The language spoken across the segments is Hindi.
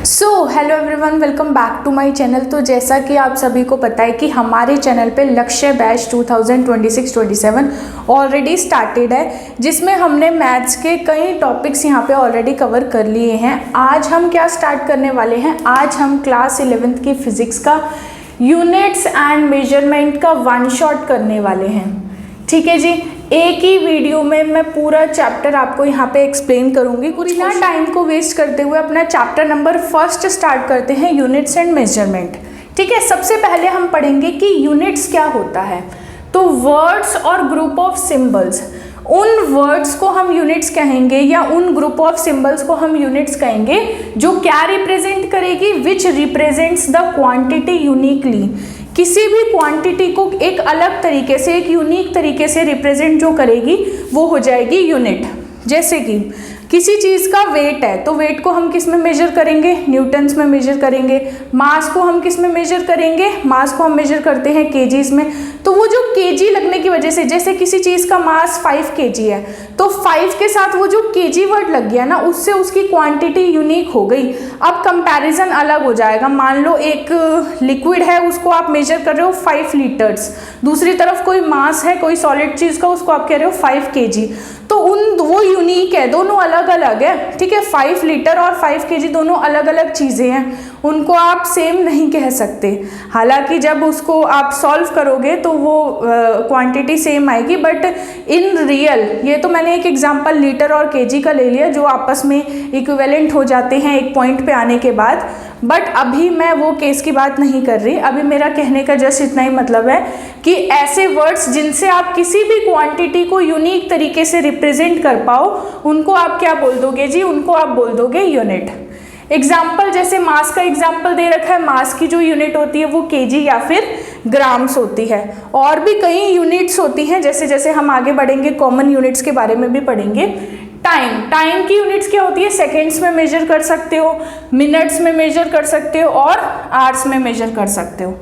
Hello everyone, welcome back to my channel. तो जैसा कि आप सभी को पता है कि हमारे चैनल पे लक्ष्य बैच 2026-27 ऑलरेडी स्टार्टेड है, जिसमें हमने मैथ्स के कई टॉपिक्स यहाँ पे ऑलरेडी कवर कर लिए हैं। आज हम क्या स्टार्ट करने वाले हैं, आज हम क्लास 11th की फिजिक्स का यूनिट्स एंड मेजरमेंट का वन शॉट करने वाले हैं। ठीक है जी, एक ही वीडियो में मैं पूरा चैप्टर आपको यहाँ पे एक्सप्लेन करूँगी। बिना टाइम को वेस्ट करते हुए अपना चैप्टर नंबर 1 स्टार्ट करते हैं, यूनिट्स एंड मेजरमेंट। ठीक है, सबसे पहले हम पढ़ेंगे कि यूनिट्स क्या होता है। तो वर्ड्स और ग्रुप ऑफ सिंबल्स, उन वर्ड्स को हम यूनिट्स कहेंगे या उन ग्रुप ऑफ सिंबल्स को हम यूनिट्स कहेंगे जो क्या रिप्रेजेंट करेगी, विच रिप्रेजेंट्स द क्वांटिटी यूनिकली। किसी भी क्वांटिटी को एक अलग तरीके से, एक यूनिक तरीके से रिप्रेजेंट जो करेगी वो हो जाएगी यूनिट। जैसे कि किसी चीज़ का वेट है तो वेट को हम किस में मेजर करेंगे, न्यूटन्स में मेजर करेंगे। मास को हम किस में मेजर करेंगे, मास को हम मेजर करते हैं केजीज में। तो वो जो केजी लगने की वजह से, जैसे किसी चीज़ का मास 5 kg है तो 5 के साथ वो जो केजी वर्ड लग गया ना, उससे उसकी क्वांटिटी यूनिक हो गई। अब कंपैरिजन अलग हो जाएगा। मान लो एक लिक्विड है, उसको आप मेजर कर रहे हो 5 लीटर्स, दूसरी तरफ कोई मास है कोई सॉलिड चीज़ का, उसको आप कह रहे हो 5 kg। तो वो यूनिक है, दोनों अलग अलग है। ठीक है, 5 लीटर और 5 kg दोनों अलग अलग चीज़ें हैं, उनको आप सेम नहीं कह सकते। हालांकि जब उसको आप सॉल्व करोगे तो वो क्वांटिटी सेम आएगी, बट इन रियल, ये तो मैंने एक एग्जांपल लीटर और केजी का ले लिया जो आपस में इक्विवेलेंट हो जाते हैं एक पॉइंट पे आने के बाद। बट अभी मैं वो केस की बात नहीं कर रही। अभी मेरा कहने का जस्ट इतना ही मतलब है कि ऐसे वर्ड्स जिनसे आप किसी भी क्वांटिटी को यूनिक तरीके से रिप्रेजेंट कर पाओ, उनको आप क्या बोल दोगे जी, उनको आप बोल दोगे यूनिट। एग्जाम्पल जैसे मास का एग्जाम्पल दे रखा है, मास की जो यूनिट होती है वो केजी या फिर ग्राम्स होती है। और भी कई यूनिट्स होती हैं, जैसे जैसे हम आगे बढ़ेंगे कॉमन यूनिट्स के बारे में भी पढ़ेंगे। टाइम की यूनिट्स क्या होती है, सेकेंड्स में मेजर कर सकते हो, मिनट्स में मेजर कर सकते हो और आवर्स में मेजर कर सकते हो।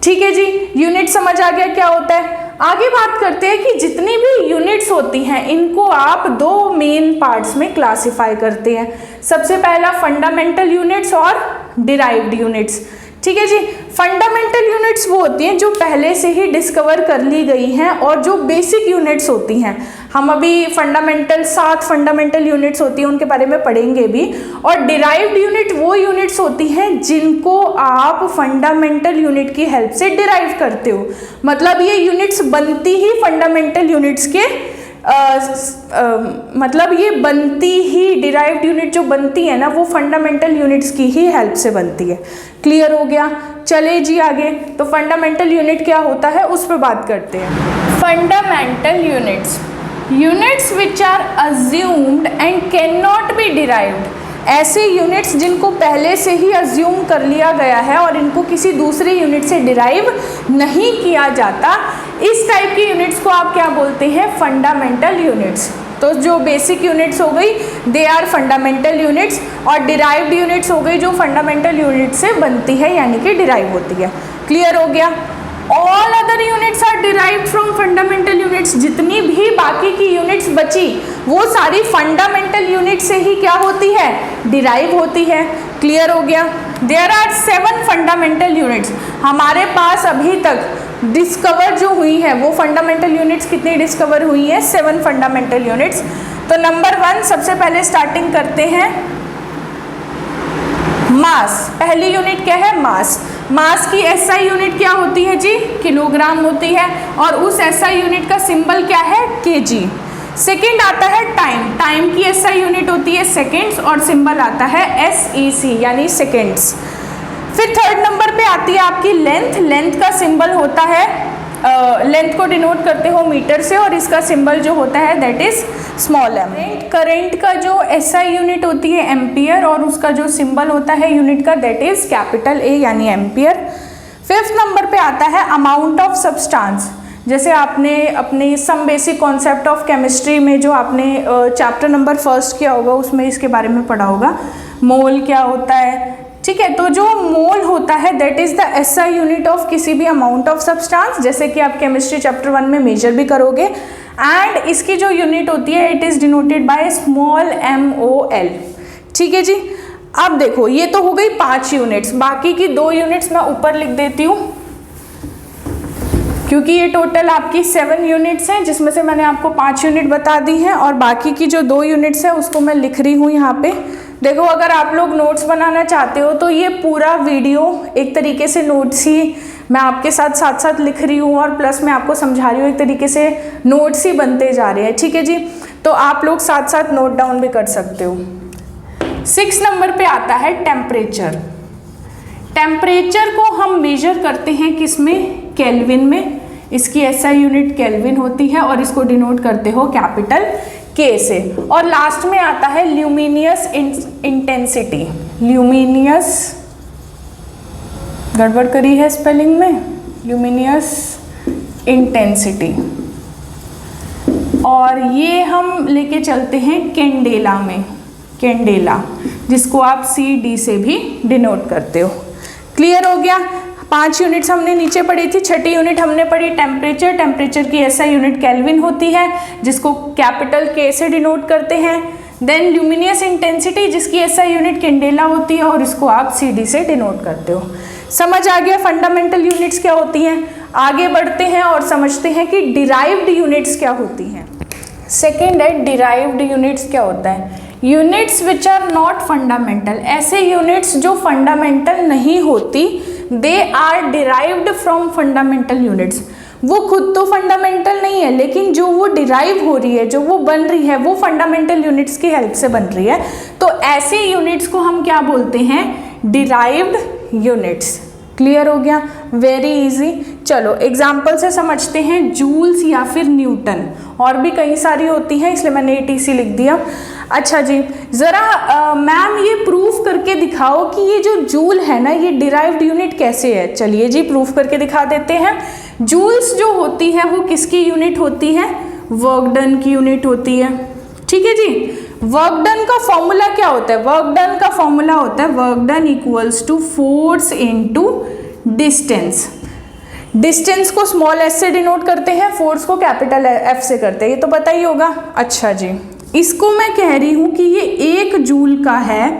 ठीक है जी, यूनिट समझ आ गया क्या होता है। आगे बात करते हैं कि जितनी भी यूनिट्स होती हैं इनको आप 2 मेन पार्ट्स में क्लासिफाई करते हैं। सबसे पहला फंडामेंटल यूनिट्स और डिराइव्ड यूनिट्स। ठीक है जी, फंडामेंटल यूनिट्स वो होती हैं जो पहले से ही डिस्कवर कर ली गई हैं और जो बेसिक यूनिट्स होती हैं। हम अभी 7 फंडामेंटल यूनिट्स होती हैं, उनके बारे में पढ़ेंगे भी। और डिराइव्ड यूनिट वो यूनिट्स होती हैं जिनको आप फंडामेंटल यूनिट की हेल्प से डिराइव करते हो। मतलब ये यूनिट्स बनती ही फंडामेंटल यूनिट्स के मतलब ये बनती ही, डिराइव्ड यूनिट जो बनती है ना वो फंडामेंटल यूनिट्स की ही हेल्प से बनती है। क्लियर हो गया, चले जी आगे। तो फंडामेंटल यूनिट क्या होता है उस पर बात करते हैं। Fundamental units which are assumed and can not be derived. ऐसे यूनिट्स जिनको पहले से ही अज्यूम कर लिया गया है और इनको किसी दूसरे यूनिट से डिराइव नहीं किया जाता, इस टाइप की यूनिट्स को आप क्या बोलते हैं, फंडामेंटल यूनिट्स। तो जो बेसिक यूनिट्स हो गई दे आर फंडामेंटल यूनिट्स, और डिराइव्ड यूनिट्स हो गई जो फंडामेंटल यूनिट से बनती है यानी कि डिराइव होती है। क्लियर हो गया। All other units are derived from fundamental units. जितनी भी बाकी की यूनिट्स बची वो सारी फंडामेंटल यूनिट से ही क्या होती है, डिराइव होती है। क्लियर हो गया। There are 7 fundamental units. हमारे पास अभी तक डिस्कवर जो हुई है वो फंडामेंटल यूनिट्स कितनी डिस्कवर हुई है, 7 फंडामेंटल यूनिट्स। तो नंबर 1 सबसे पहले स्टार्टिंग करते हैं मास। पहली यूनिट क्या है, मास। मास की एसआई यूनिट क्या होती है जी, किलोग्राम होती है, और उस एसआई यूनिट का सिंबल क्या है, केजी। सेकेंड आता है टाइम की एसआई यूनिट होती है सेकेंड्स और सिंबल आता है एसईसी यानी सेकेंड्स। फिर थर्ड नंबर पे आती है आपकी लेंथ का सिंबल होता है, लेंथ को डिनोट करते हो मीटर से और इसका सिंबल जो होता है that is small M. Current का जो एसआई यूनिट होती है एम्पियर और उसका जो सिंबल होता है यूनिट का दैट इज कैपिटल ए यानी एम्पियर। फिफ्थ नंबर पे आता है अमाउंट ऑफ सब्सटेंस। जैसे आपने अपने some basic concept of chemistry में जो आपने चैप्टर नंबर 1 किया होगा उसमें इसके बारे में पढ़ा होगा, मोल क्या होता है। ठीक है, तो जो मोल होता है that is the SI unit of किसी भी अमाउंट ऑफ सब्सटेंस, जैसे कि आप केमिस्ट्री चैप्टर 1 में मेजर भी करोगे। एंड इसकी जो यूनिट होती है it is denoted by small MOL। ठीक है जी। अब देखो ये तो हो गई 5 यूनिट्स, बाकी की 2 यूनिट्स मैं ऊपर लिख देती हूँ क्योंकि ये टोटल आपकी 7 यूनिट्स हैं जिसमें से मैंने आपको 5 यूनिट बता दी हैं और बाकी की जो 2 यूनिट्स है उसको मैं लिख रही हूँ यहाँ पे। देखो अगर आप लोग नोट्स बनाना चाहते हो तो ये पूरा वीडियो एक तरीके से नोट्स ही मैं आपके साथ साथ साथ लिख रही हूँ और प्लस मैं आपको समझा रही हूँ, एक तरीके से नोट्स ही बनते जा रहे हैं, ठीक है जी। तो आप लोग साथ साथ नोट डाउन भी कर सकते हो। 6 नंबर पे आता है टेम्परेचर। टेम्परेचर को हम मेजर करते हैं किसमें, केल्विन में। इसकी एसआई यूनिट केल्विन होती है और इसको डिनोट करते हो कैपिटल के से। और लास्ट में आता है ल्यूमिनियस इंटेंसिटी। ल्यूमिनियस, गड़बड़ करी है स्पेलिंग में, ल्यूमिनियस इंटेंसिटी। और ये हम लेके चलते हैं कैंडेला में, कैंडेला, जिसको आप CD से भी डिनोट करते हो। क्लियर हो गया। 5 यूनिट्स हमने नीचे पढ़ी थी। 6ठी यूनिट हमने पढ़ी टेम्परेचर। टेम्परेचर की एसआई यूनिट केल्विन होती है जिसको कैपिटल के से डिनोट करते हैं। देन ल्यूमिनियस इंटेंसिटी जिसकी एसआई यूनिट कैंडेला होती है और इसको आप CD से डिनोट करते हो। समझ आ गया फंडामेंटल यूनिट्स क्या होती हैं। आगे बढ़ते हैं और समझते हैं कि डिराइव्ड यूनिट्स क्या होती हैं। सेकेंड है डिराइव्ड यूनिट्स क्या होता है। Units which are not fundamental, ऐसे यूनिट्स जो फंडामेंटल नहीं होती, they are derived from fundamental units. वो खुद तो फंडामेंटल नहीं है लेकिन जो वो डिराइव हो रही है, जो वो बन रही है, वो फंडामेंटल यूनिट्स की हेल्प से बन रही है। तो ऐसे यूनिट्स को हम क्या बोलते हैं, डिराइव्ड यूनिट्स। क्लियर हो गया, वेरी इजी। चलो एग्जाम्पल से समझते हैं। जूल्स या फिर न्यूटन, और भी कई सारी होती हैं इसलिए मैंने ATC लिख दिया। अच्छा जी, ज़रा मैम ये प्रूफ करके दिखाओ कि ये जो जूल है ना ये डिराइव्ड यूनिट कैसे है। चलिए जी प्रूफ करके दिखा देते हैं। जूल्स जो होती है वो किसकी यूनिट होती है, वर्क डन की यूनिट होती है, ठीक है जी। वर्क डन का फॉर्मूला क्या होता है, वर्क डन का फॉर्मूला होता है work done equals to force into distance. Distance को स्मॉल s से डिनोट करते हैं, फोर्स को कैपिटल F से करते हैं, ये तो पता ही होगा। अच्छा जी, इसको मैं कह रही हूँ कि ये 1 जूल का है,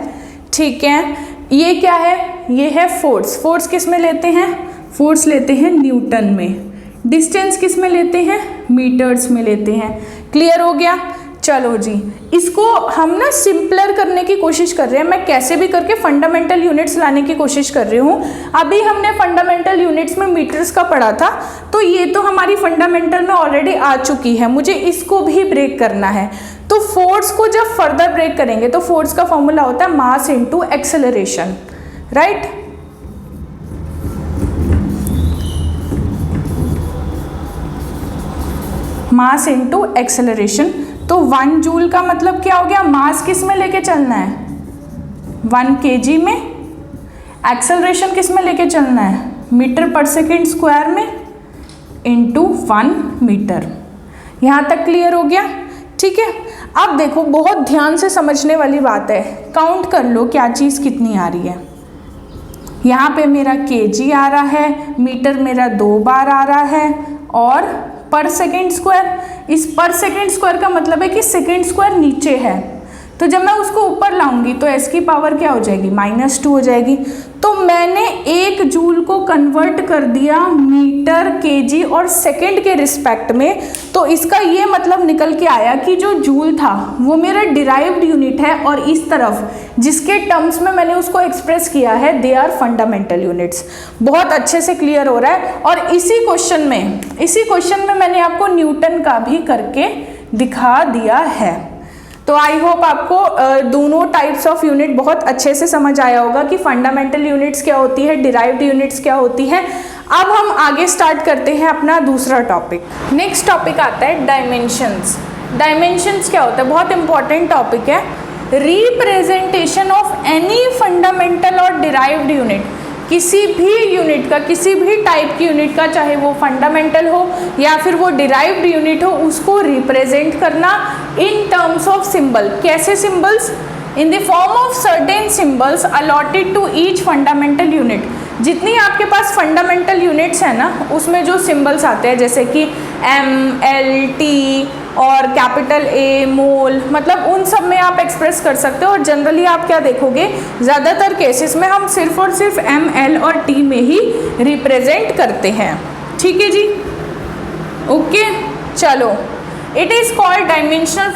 ठीक है। ये क्या है, ये है फोर्स। फोर्स किस में लेते हैं, फोर्स लेते हैं न्यूटन में। डिस्टेंस किस में लेते हैं, मीटर्स में लेते हैं। क्लियर हो गया। चलो जी, इसको हम ना सिंपलर करने की कोशिश कर रहे हैं। मैं कैसे भी करके फंडामेंटल यूनिट्स लाने की कोशिश कर रही हूँ। अभी हमने फंडामेंटल यूनिट्स में मीटर्स का पढ़ा था, तो ये तो हमारी फंडामेंटल में ऑलरेडी आ चुकी है, मुझे इसको भी ब्रेक करना है। तो फोर्स को जब फर्दर ब्रेक करेंगे तो फोर्स का फॉर्मूला होता है mass into acceleration, right. Mass into acceleration. तो 1 जूल का मतलब क्या हो गया, मास किस में लेके चलना है, 1 kg में। एक्सेलरेशन किस में लेके चलना है, मीटर पर सेकेंड स्क्वायर में इनटू 1 मीटर। यहाँ तक क्लियर हो गया, ठीक है। अब देखो बहुत ध्यान से समझने वाली बात है। काउंट कर लो क्या चीज़ कितनी आ रही है। यहाँ पे मेरा kg आ रहा है, मीटर मेरा 2 बार आ रहा है, और पर सेकेंड स्क्वायर। इस पर सेकेंड स्क्वायर का मतलब है कि सेकेंड स्क्वायर नीचे है, तो जब मैं उसको ऊपर लाऊंगी तो s की पावर क्या हो जाएगी, -2 हो जाएगी। तो मैंने 1 जूल को कन्वर्ट कर दिया मीटर, केजी और सेकेंड के रिस्पेक्ट में। तो इसका ये मतलब निकल के आया कि जो जूल था वो मेरा डिराइव्ड यूनिट है, और इस तरफ जिसके टर्म्स में मैंने उसको एक्सप्रेस किया है दे आर फंडामेंटल यूनिट्स। बहुत अच्छे से क्लियर हो रहा है। और इसी क्वेश्चन में मैंने आपको न्यूटन का भी करके दिखा दिया है। तो आई होप आपको दोनों टाइप्स ऑफ यूनिट बहुत अच्छे से समझ आया होगा कि फंडामेंटल यूनिट्स क्या होती है, डिराइव्ड यूनिट्स क्या होती है। अब हम आगे स्टार्ट करते हैं अपना दूसरा टॉपिक। नेक्स्ट टॉपिक आता है डायमेंशंस। डायमेंशंस क्या होता है, बहुत इंपॉर्टेंट टॉपिक है। रिप्रेजेंटेशन ऑफ एनी फंडामेंटल और डिराइव्ड यूनिट, किसी भी यूनिट का, किसी भी टाइप की यूनिट का, चाहे वो फंडामेंटल हो या फिर वो डिराइव्ड यूनिट हो, उसको रिप्रेजेंट करना इन टर्म्स ऑफ सिंबल। कैसे symbols, in the form of certain symbols allotted to each fundamental unit. जितनी आपके पास फंडामेंटल यूनिट्स है ना, उसमें जो सिंबल्स आते हैं जैसे कि M, L, T, और कैपिटल ए, मोल, मतलब उन सब में आप एक्सप्रेस कर सकते हो। और जनरली आप क्या देखोगे, ज़्यादातर केसेस में हम सिर्फ और सिर्फ एम, एल और टी में ही रिप्रेजेंट करते हैं। ठीक है जी, ओके। चलो, it is called dimensional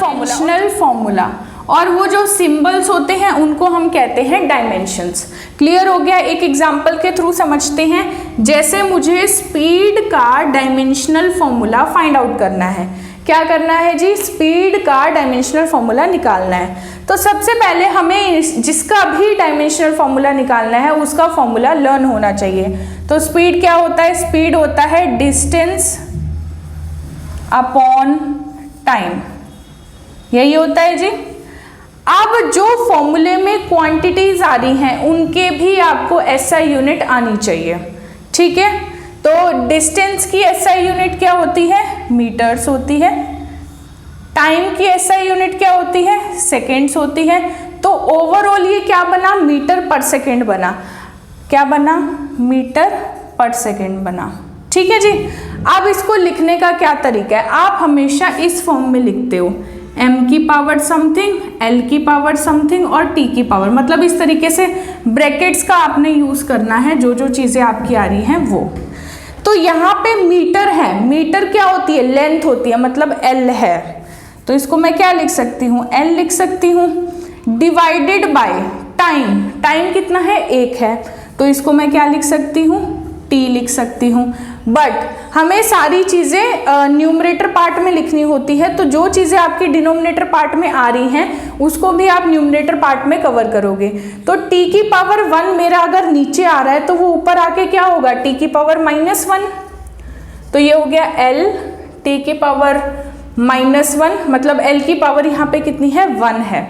formula, और वो जो सिंबल्स होते हैं उनको हम कहते हैं डायमेंशंस। क्लियर हो गया? एक एग्जांपल के थ्रू समझते हैं। जैसे मुझे स्पीड का डायमेंशनल फॉर्मूला फाइंड आउट करना है। क्या करना है जी? स्पीड का डायमेंशनल फॉर्मूला निकालना है। तो सबसे पहले हमें जिसका भी डायमेंशनल फॉर्मूला निकालना है उसका फॉर्मूला लर्न होना चाहिए। तो स्पीड क्या होता है? स्पीड होता है डिस्टेंस अपॉन टाइम, यही होता है जी। अब जो फॉर्मूले में क्वांटिटीज आ रही हैं उनके भी आपको एसआई यूनिट आनी चाहिए। ठीक है, तो डिस्टेंस की एसआई यूनिट क्या होती है? मीटर्स होती है। टाइम की एसआई यूनिट क्या होती है? सेकेंड्स होती है। तो ओवरऑल ये क्या बना? मीटर पर सेकेंड बना। क्या बना? मीटर पर सेकेंड बना। ठीक है जी। अब इसको लिखने का क्या तरीका है? आप हमेशा इस फॉर्म में लिखते हो, m की पावर समथिंग, l की पावर समथिंग और t की पावर, मतलब इस तरीके से ब्रैकेट्स का आपने यूज करना है जो जो चीजें आपकी आ रही हैं वो। तो यहाँ पे मीटर है, मीटर क्या होती है? लेंथ होती है, मतलब l है। तो इसको मैं क्या लिख सकती हूँ? l लिख सकती हूँ। डिवाइडेड बाय टाइम, टाइम कितना है? 1 है। तो इसको मैं क्या लिख सकती हूँ? t लिख सकती हूँ। बट हमें सारी चीज़ें न्यूमरेटर पार्ट में लिखनी होती है, तो जो चीज़ें आपकी डिनोमिनेटर पार्ट में आ रही हैं उसको भी आप न्यूमरेटर पार्ट में कवर करोगे। तो t की पावर 1 मेरा अगर नीचे आ रहा है तो वो ऊपर आके क्या होगा? t की पावर -1। तो ये हो गया l, t की पावर -1, मतलब l की पावर यहाँ पे कितनी है? 1 है।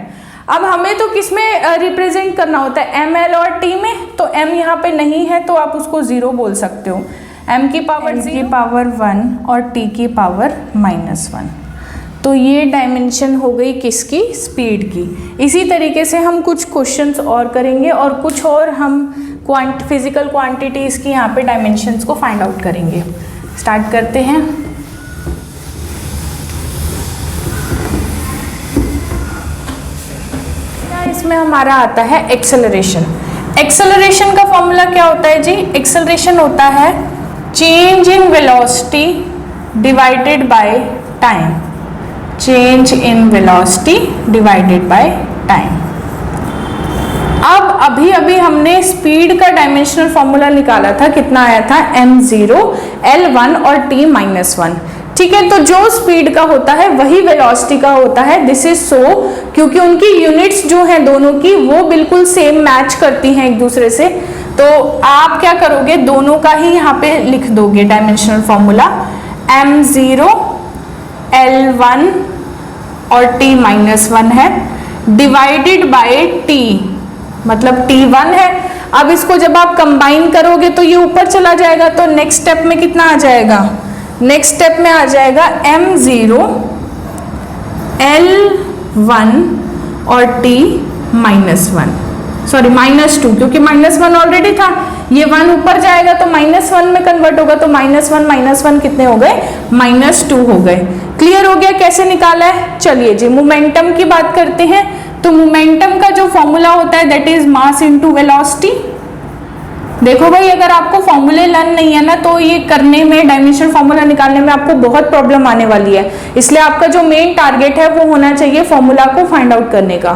अब हमें तो किस में रिप्रेजेंट करना होता है? m, l और t में। तो m यहाँ पे नहीं है तो आप उसको 0 बोल सकते हो। m की पावर 1 और t की पावर -1। तो ये डायमेंशन हो गई किसकी? स्पीड की। इसी तरीके से हम कुछ क्वेश्चंस और करेंगे और कुछ और हम फिजिकल क्वांटिटीज़ की यहाँ पे डायमेंशंस को फाइंड आउट करेंगे। स्टार्ट करते हैं। इसमें हमारा आता है एक्सेलरेशन। एक्सेलरेशन का फॉर्मूला क्या होता है जी? एक्सेलरेशन होता है change in velocity divided by time. Change in velocity divided by time. अब अभी हमने स्पीड का डायमेंशनल फॉर्मूला निकाला था, कितना आया था? m0, l1 और t-1। ठीक है, तो जो स्पीड का होता है वही वेलोसिटी का होता है। दिस इज सो क्योंकि उनकी यूनिट्स जो हैं दोनों की वो बिल्कुल सेम मैच करती हैं एक दूसरे से। तो आप क्या करोगे? दोनों का ही यहाँ पे लिख दोगे डायमेंशनल फॉर्मूला। m0, l1 और t-1 है डिवाइडेड बाय t, मतलब t1 है। अब इसको जब आप कंबाइन करोगे तो ये ऊपर चला जाएगा, तो नेक्स्ट स्टेप में कितना आ जाएगा? नेक्स्ट स्टेप में आ जाएगा m0, l1 और t-1, सॉरी -2, क्योंकि -1 ऑलरेडी था, ये 1 ऊपर जाएगा तो -1 में कन्वर्ट होगा, तो -1 कितने हो गए? -2 हो गए। क्लियर हो गया कैसे निकाला है? चलिए जी, मोमेंटम की बात करते हैं। तो मोमेंटम का जो फॉर्मूला होता है that is mass into velocity. देखो भाई, अगर आपको फॉर्मूले लर्न नहीं है ना तो ये करने में, डायमेंशनल फॉर्मूला निकालने में आपको बहुत प्रॉब्लम आने वाली है। इसलिए आपका जो मेन टारगेट है वो होना चाहिए फॉर्मूला को फाइंड आउट करने का।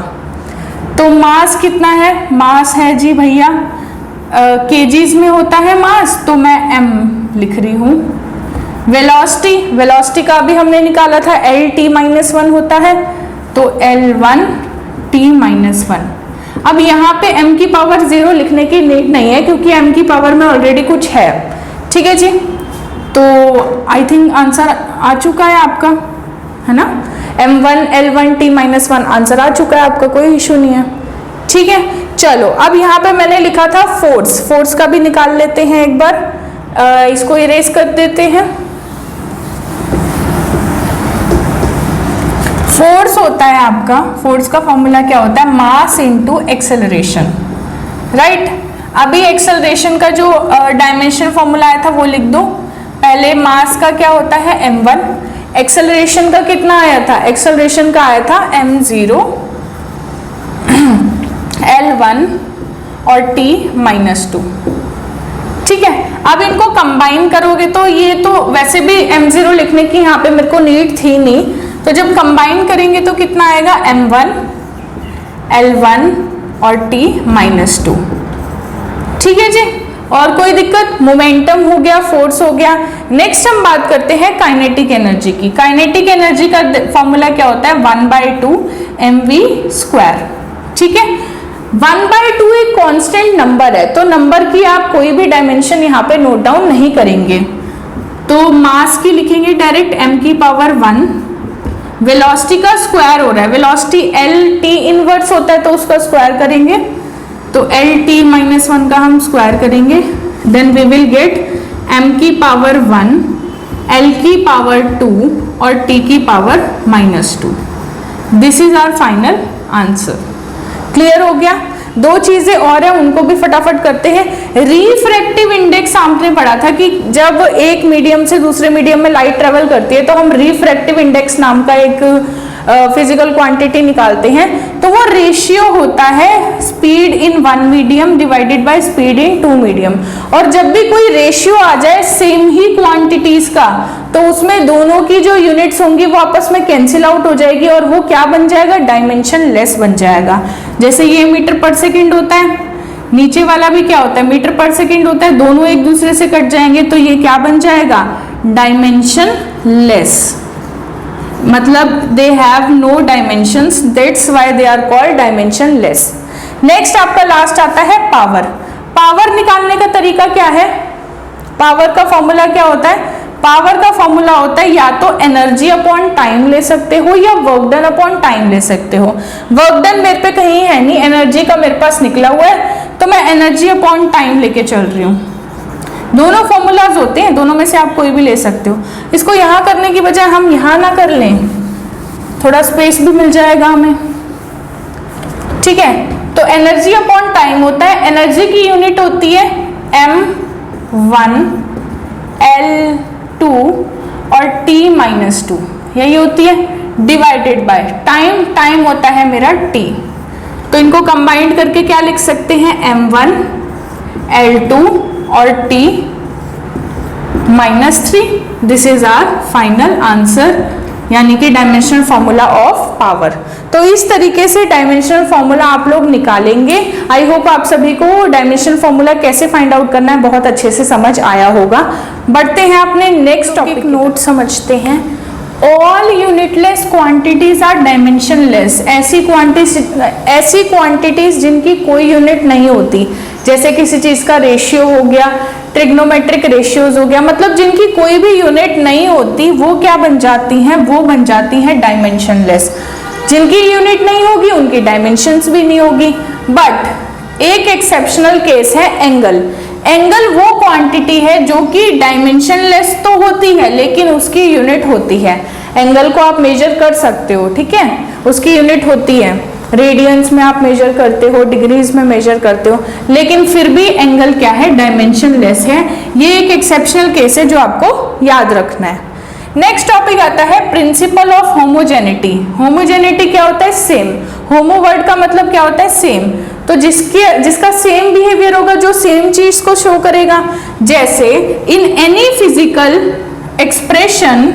तो मास कितना है? मास है जी भैया केजीज में होता है मास, तो मैं m लिख रही हूँ। वेलोसिटी, वेलोसिटी का भी हमने निकाला था, l-1 होता है, तो l1 t-1। अब यहाँ पे m की पावर 0 लिखने की नीड नहीं है क्योंकि m की पावर में ऑलरेडी कुछ है। ठीक है जी, तो आई थिंक आंसर आ चुका है आपका, है ना? m1, l1, t-1 आंसर आ चुका है आपका, कोई इशू नहीं है। ठीक है, चलो अब यहाँ पे मैंने लिखा था फोर्स, फोर्स का भी निकाल लेते हैं एक बार। इसको इरेज कर देते हैं। फोर्स होता है आपका, फोर्स का फॉर्मूला क्या होता है? Mass into acceleration, right. अभी एक्सेलरेशन का जो डायमेंशन फॉर्मूला आया था वो लिख दो। पहले मास का क्या होता है? m1, एक्सेलरेशन का कितना आया था, एक्सेलरेशन का आया था m0 L1 और t-2। ठीक है, अब इनको कंबाइन करोगे तो ये तो वैसे भी m0 लिखने की यहाँ पे मेरे को नीड थी नहीं, तो जब कंबाइन करेंगे तो कितना आएगा m1 L1 और t-2। ठीक है जी, और कोई दिक्कत? मोमेंटम हो गया, फोर्स हो गया। नेक्स्ट हम बात करते हैं काइनेटिक एनर्जी की। काइनेटिक एनर्जी का फॉर्मूला क्या होता है, 1/2 mv²। ठीक है, 1/2 एक कांस्टेंट नंबर है, तो नंबर की आप कोई भी डायमेंशन यहाँ पे नोट डाउन नहीं करेंगे, तो मास की लिखेंगे डायरेक्ट m⁻⁻1। वेलोसिटी का स्क्वायर हो रहा है, वेलोसिटी LT इनवर्स होता है तो उसका स्क्वायर करेंगे, तो LT-1 का हम स्क्वायर करेंगे, then we will get m⁻1 L⁻2 और t⁻²। This is our final answer. Clear हो गया? दो चीजें और है, उनको भी फटाफट करते हैं। रिफ्रैक्टिव इंडेक्स आपने पढ़ा था कि जब एक मीडियम से दूसरे मीडियम में लाइट ट्रेवल करती है तो हम रिफ्रैक्टिव इंडेक्स नाम का एक फिजिकल क्वांटिटी निकालते हैं, तो वो रेशियो होता है speed in one medium divided by speed in two medium. और जब भी कोई रेशियो आ जाए सेम ही क्वांटिटीज का, तो उसमें दोनों की जो यूनिट्स होंगी वो आपस में कैंसिल आउट हो जाएगी और वो क्या बन जाएगा, डायमेंशन लेस बन जाएगा। जैसे ये मीटर पर सेकेंड होता है, नीचे वाला भी क्या होता है, मीटर पर सेकेंड होता है, दोनों एक दूसरे से कट जाएंगे तो ये क्या बन जाएगा, डायमेंशन लेस। मतलब they have no dimensions, that's why they are called dimensionless. Next आपका लास्ट आता है पावर। पावर निकालने का तरीका क्या है, पावर का फॉर्मूला क्या होता है, पावर का फॉर्मूला होता है या तो एनर्जी अपॉन टाइम ले सकते हो या वर्क डन अपॉन टाइम ले सकते हो। वर्क डन मेरे पे कहीं है नहीं, एनर्जी का मेरे पास निकला हुआ है, तो मैं एनर्जी अपॉन टाइम लेके चल रही हूँ। दोनों फॉर्मूलाज होते हैं, दोनों में से आप कोई भी ले सकते हो। इसको यहाँ करने की बजाय हम यहाँ ना कर लें, थोड़ा स्पेस भी मिल जाएगा हमें। ठीक है, तो एनर्जी अपॉन टाइम होता है, एनर्जी की यूनिट होती है m1 L2 और t-2, यही होती है, डिवाइडेड बाय टाइम, टाइम होता है मेरा t। तो इनको कंबाइंड करके क्या लिख सकते हैं, m1 L2 और t-3। This is our final answer, यानी कि डायमेंशनल फॉर्मूला ऑफ पावर। तो इस तरीके से डायमेंशनल फॉर्मूला आप लोग निकालेंगे। आई होप आप सभी को डायमेंशनल फॉर्मूला कैसे फाइंड आउट करना है बहुत अच्छे से समझ आया होगा। बढ़ते हैं अपने नेक्स्ट टॉपिक, नोट समझते हैं। All unitless quantities are dimensionless. ऐसी क्वांटिटीज जिनकी कोई यूनिट नहीं होती, जैसे किसी चीज का रेशियो हो गया, ट्रिग्नोमेट्रिक रेशियोज हो गया, मतलब जिनकी कोई भी यूनिट नहीं होती वो क्या बन जाती हैं, वो बन जाती हैं डायमेंशनलेस। जिनकी यूनिट नहीं होगी उनकी डायमेंशंस भी नहीं होगी। बट एक एक्सेप्शनल केस है एंगल। एंगल वो क्वांटिटी है जो कि डायमेंशनलेस तो होती है लेकिन उसकी यूनिट होती है। एंगल को आप मेजर कर सकते हो, ठीक है, उसकी यूनिट होती है, रेडियंस में आप मेजर करते हो, डिग्रीज में मेजर करते हो, लेकिन फिर भी एंगल क्या है, डायमेंशनलेस है। ये एक एक्सेप्शनल केस है जो आपको याद रखना है। नेक्स्ट टॉपिक आता है प्रिंसिपल ऑफ होमोजेनिटी। होमोजेनिटी क्या होता है, सेम। होमो वर्ड का मतलब क्या होता है, सेम। तो जिसका सेम बिहेवियर होगा, जो सेम चीज को शो करेगा। जैसे इन एनी फिजिकल एक्सप्रेशन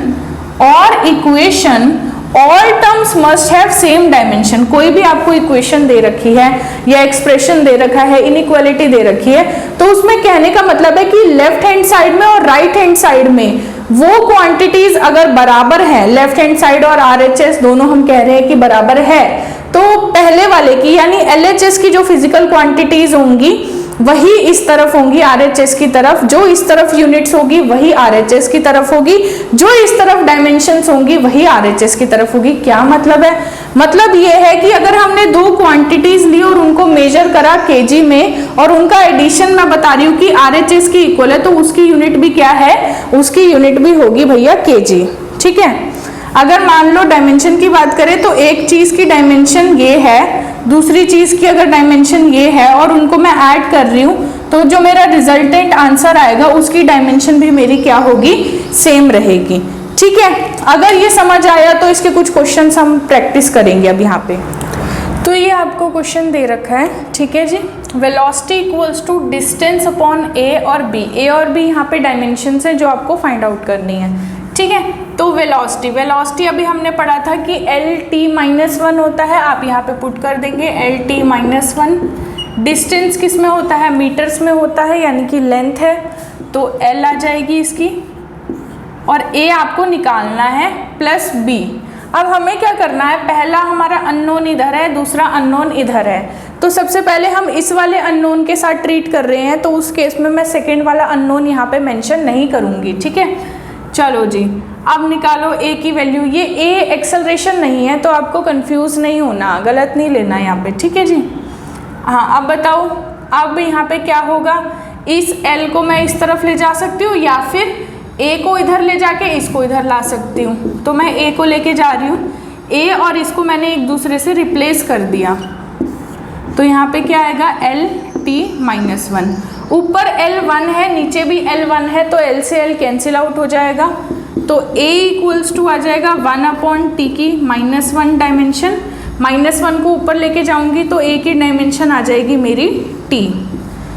और equation all terms must have same dimension. कोई भी आपको इक्वेशन दे रखी है या एक्सप्रेशन दे रखा है, इनइक्वालिटी दे रखी है, तो उसमें कहने का मतलब है कि लेफ्ट हैंड साइड में और राइट हैंड साइड में वो क्वांटिटीज अगर बराबर है, लेफ्ट हैंड साइड और RHS दोनों हम कह रहे हैं कि बराबर है, तो पहले वाले की यानी LHS की जो फिजिकल क्वांटिटीज होंगी वही इस तरफ होंगी RHS की तरफ, जो इस तरफ यूनिट्स होगी वही RHS की तरफ होगी, जो इस तरफ डायमेंशंस होंगी वही RHS की तरफ होगी। क्या मतलब है, मतलब ये है कि अगर हमने दो क्वांटिटीज ली और उनको मेजर करा kg में और उनका एडिशन मैं बता रही हूँ कि RHS की इक्वल है, तो उसकी यूनिट भी क्या है, उसकी यूनिट भी होगी भैया kg। ठीक है, अगर मान लो डायमेंशन की बात करें तो एक चीज की डायमेंशन ये है, दूसरी चीज की अगर डायमेंशन ये है और उनको मैं ऐड कर रही हूँ, तो जो मेरा रिजल्टेंट आंसर आएगा उसकी डायमेंशन भी मेरी क्या होगी, सेम रहेगी। ठीक है, अगर ये समझ आया तो इसके कुछ क्वेश्चंस हम प्रैक्टिस करेंगे अब यहाँ पे। तो ये आपको क्वेश्चन दे रखा है, ठीक है जी। Velocity equals to distance upon A और बी। ए और बी यहाँ पे डायमेंशंस हैं जो आपको फाइंड आउट करनी है, ठीक है। तो वेलोसिटी अभी हमने पढ़ा था कि एल टी माइनस वन होता है, आप यहाँ पे पुट कर देंगे L T minus one. Distance किस में होता है, मीटर्स में होता है, यानी कि लेंथ है, तो एल आ जाएगी इसकी, और ए आपको निकालना है प्लस बी। अब हमें क्या करना है, पहला हमारा अननोन इधर है, दूसरा अननोन इधर है, तो सबसे पहले हम इस वाले अननोन के साथ ट्रीट कर रहे हैं, तो उस केस में मैं सेकेंड वाला अननोन यहाँ पे मेंशन नहीं करूँगी, ठीक है। चलो जी, अब निकालो ए की वैल्यू। ये ए एक्सेलरेशन नहीं है, तो आपको कंफ्यूज नहीं होना, गलत नहीं लेना यहाँ पे, ठीक है जी। हाँ, अब बताओ, अब यहाँ पे क्या होगा, इस एल को मैं इस तरफ ले जा सकती हूँ या फिर ए को इधर ले जाके इसको इधर ला सकती हूँ। तो मैं ए को लेके जा रही हूँ, ए और इसको मैंने एक दूसरे से रिप्लेस कर दिया, तो यहाँ पे क्या आएगा, एल टी माइनस वन। ऊपर L1 है, नीचे भी L1 है, तो L से L कैंसिल आउट हो जाएगा, तो A इक्वल्स टू आ जाएगा 1/t की -1 डायमेंशन। -1 को ऊपर लेके जाऊंगी तो A की डायमेंशन आ जाएगी मेरी t।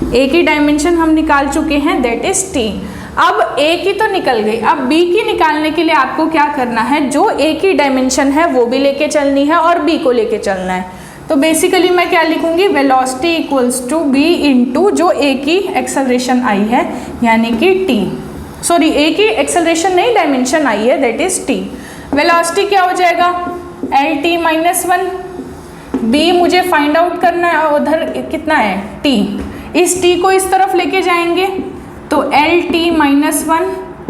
A की डायमेंशन हम निकाल चुके हैं, दैट इज t। अब A की तो निकल गई, अब B की निकालने के लिए आपको क्या करना है, जो A की डायमेंशन है वो भी लेके चलनी है और B को लेके चलना है। तो बेसिकली मैं क्या लिखूंगी, velocity equals to B into जो ए की एक्सेलरेशन आई है, यानी कि टी, सॉरी ए की एक्सेलरेशन नहीं डायमेंशन आई है, दैट इज टी। वेलोसिटी क्या हो जाएगा, L T minus one. B मुझे फाइंड आउट करना है, उधर कितना है टी, इस टी को इस तरफ लेके जाएंगे तो L T minus one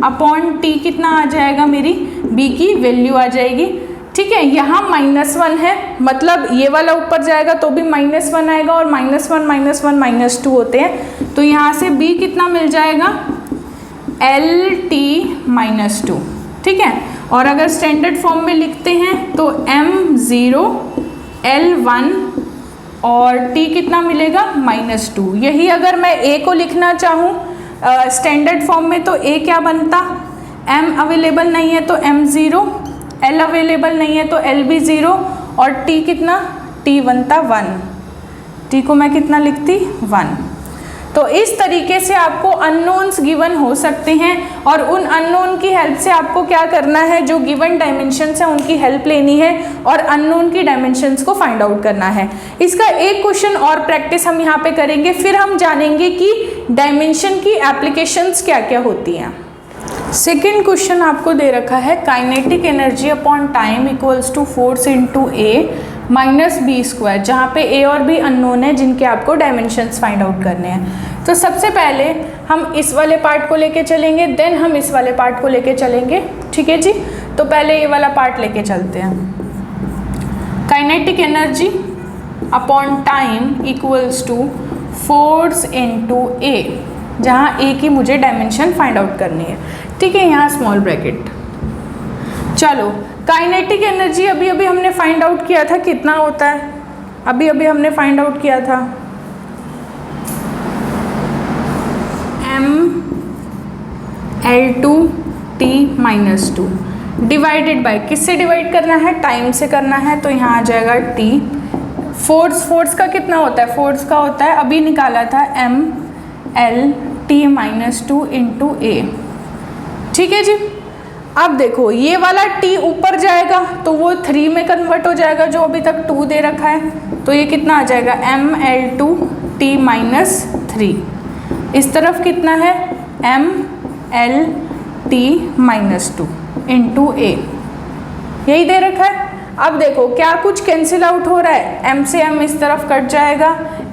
upon T कितना आ जाएगा, मेरी बी की वैल्यू आ जाएगी, ठीक है। यहाँ -1 है, मतलब ये वाला ऊपर जाएगा तो भी -1 आएगा, और -1 -1 -2 होते हैं, तो यहाँ से b कितना मिल जाएगा, LT-2, ठीक है। और अगर स्टैंडर्ड फॉर्म में लिखते हैं तो m0 L1 और t कितना मिलेगा, -2। यही अगर मैं a को लिखना चाहूँ स्टैंडर्ड फॉर्म में, तो a क्या बनता, m अवेलेबल नहीं है तो m0, L अवेलेबल नहीं है तो L भी 0, और T कितना, T बनता 1, T को मैं कितना लिखती, 1। तो इस तरीके से आपको अननोन्स गिवन हो सकते हैं, और उन अननोन की हेल्प से आपको क्या करना है, जो गिवन डायमेंशंस हैं उनकी हेल्प लेनी है और अननोन की डायमेंशंस को फाइंड आउट करना है। इसका एक क्वेश्चन और प्रैक्टिस हम यहाँ पे करेंगे, फिर हम जानेंगे कि डायमेंशन की एप्लीकेशंस क्या क्या होती हैं। सेकेंड क्वेश्चन आपको दे रखा है, kinetic energy upon time equals to force into A minus B square, जहाँ पे ए और बी अननोन है जिनके आपको डायमेंशंस फाइंड आउट करने हैं। तो सबसे पहले हम इस वाले पार्ट को लेके चलेंगे, देन हम इस वाले पार्ट को लेके चलेंगे, ठीक है जी। तो पहले ये वाला पार्ट लेके चलते हैं। Kinetic energy upon time equals to force into A, जहाँ ए की मुझे डायमेंशन फाइंड आउट करनी है, ठीक है, यहाँ स्मॉल ब्रैकेट। चलो, काइनेटिक एनर्जी अभी अभी हमने फाइंड आउट किया था, कितना होता है, अभी अभी हमने फाइंड आउट किया था mL2T-2 डिवाइडेड बाय, किससे डिवाइड करना है, टाइम से करना है, तो यहाँ आ जाएगा T। फोर्स का कितना होता है, फोर्स का होता है, अभी निकाला था mL-T-2 इंटू ए, ठीक है जी। अब देखो ये वाला t ऊपर जाएगा तो वो 3 में कन्वर्ट हो जाएगा, जो अभी तक 2 दे रखा है, तो ये कितना आ जाएगा, mL2T-3। इस तरफ कितना है, mL-T-2 इंटू ए, यही दे रखा है। अब देखो क्या कुछ कैंसिल आउट हो रहा है, m से m इस तरफ कट जाएगा,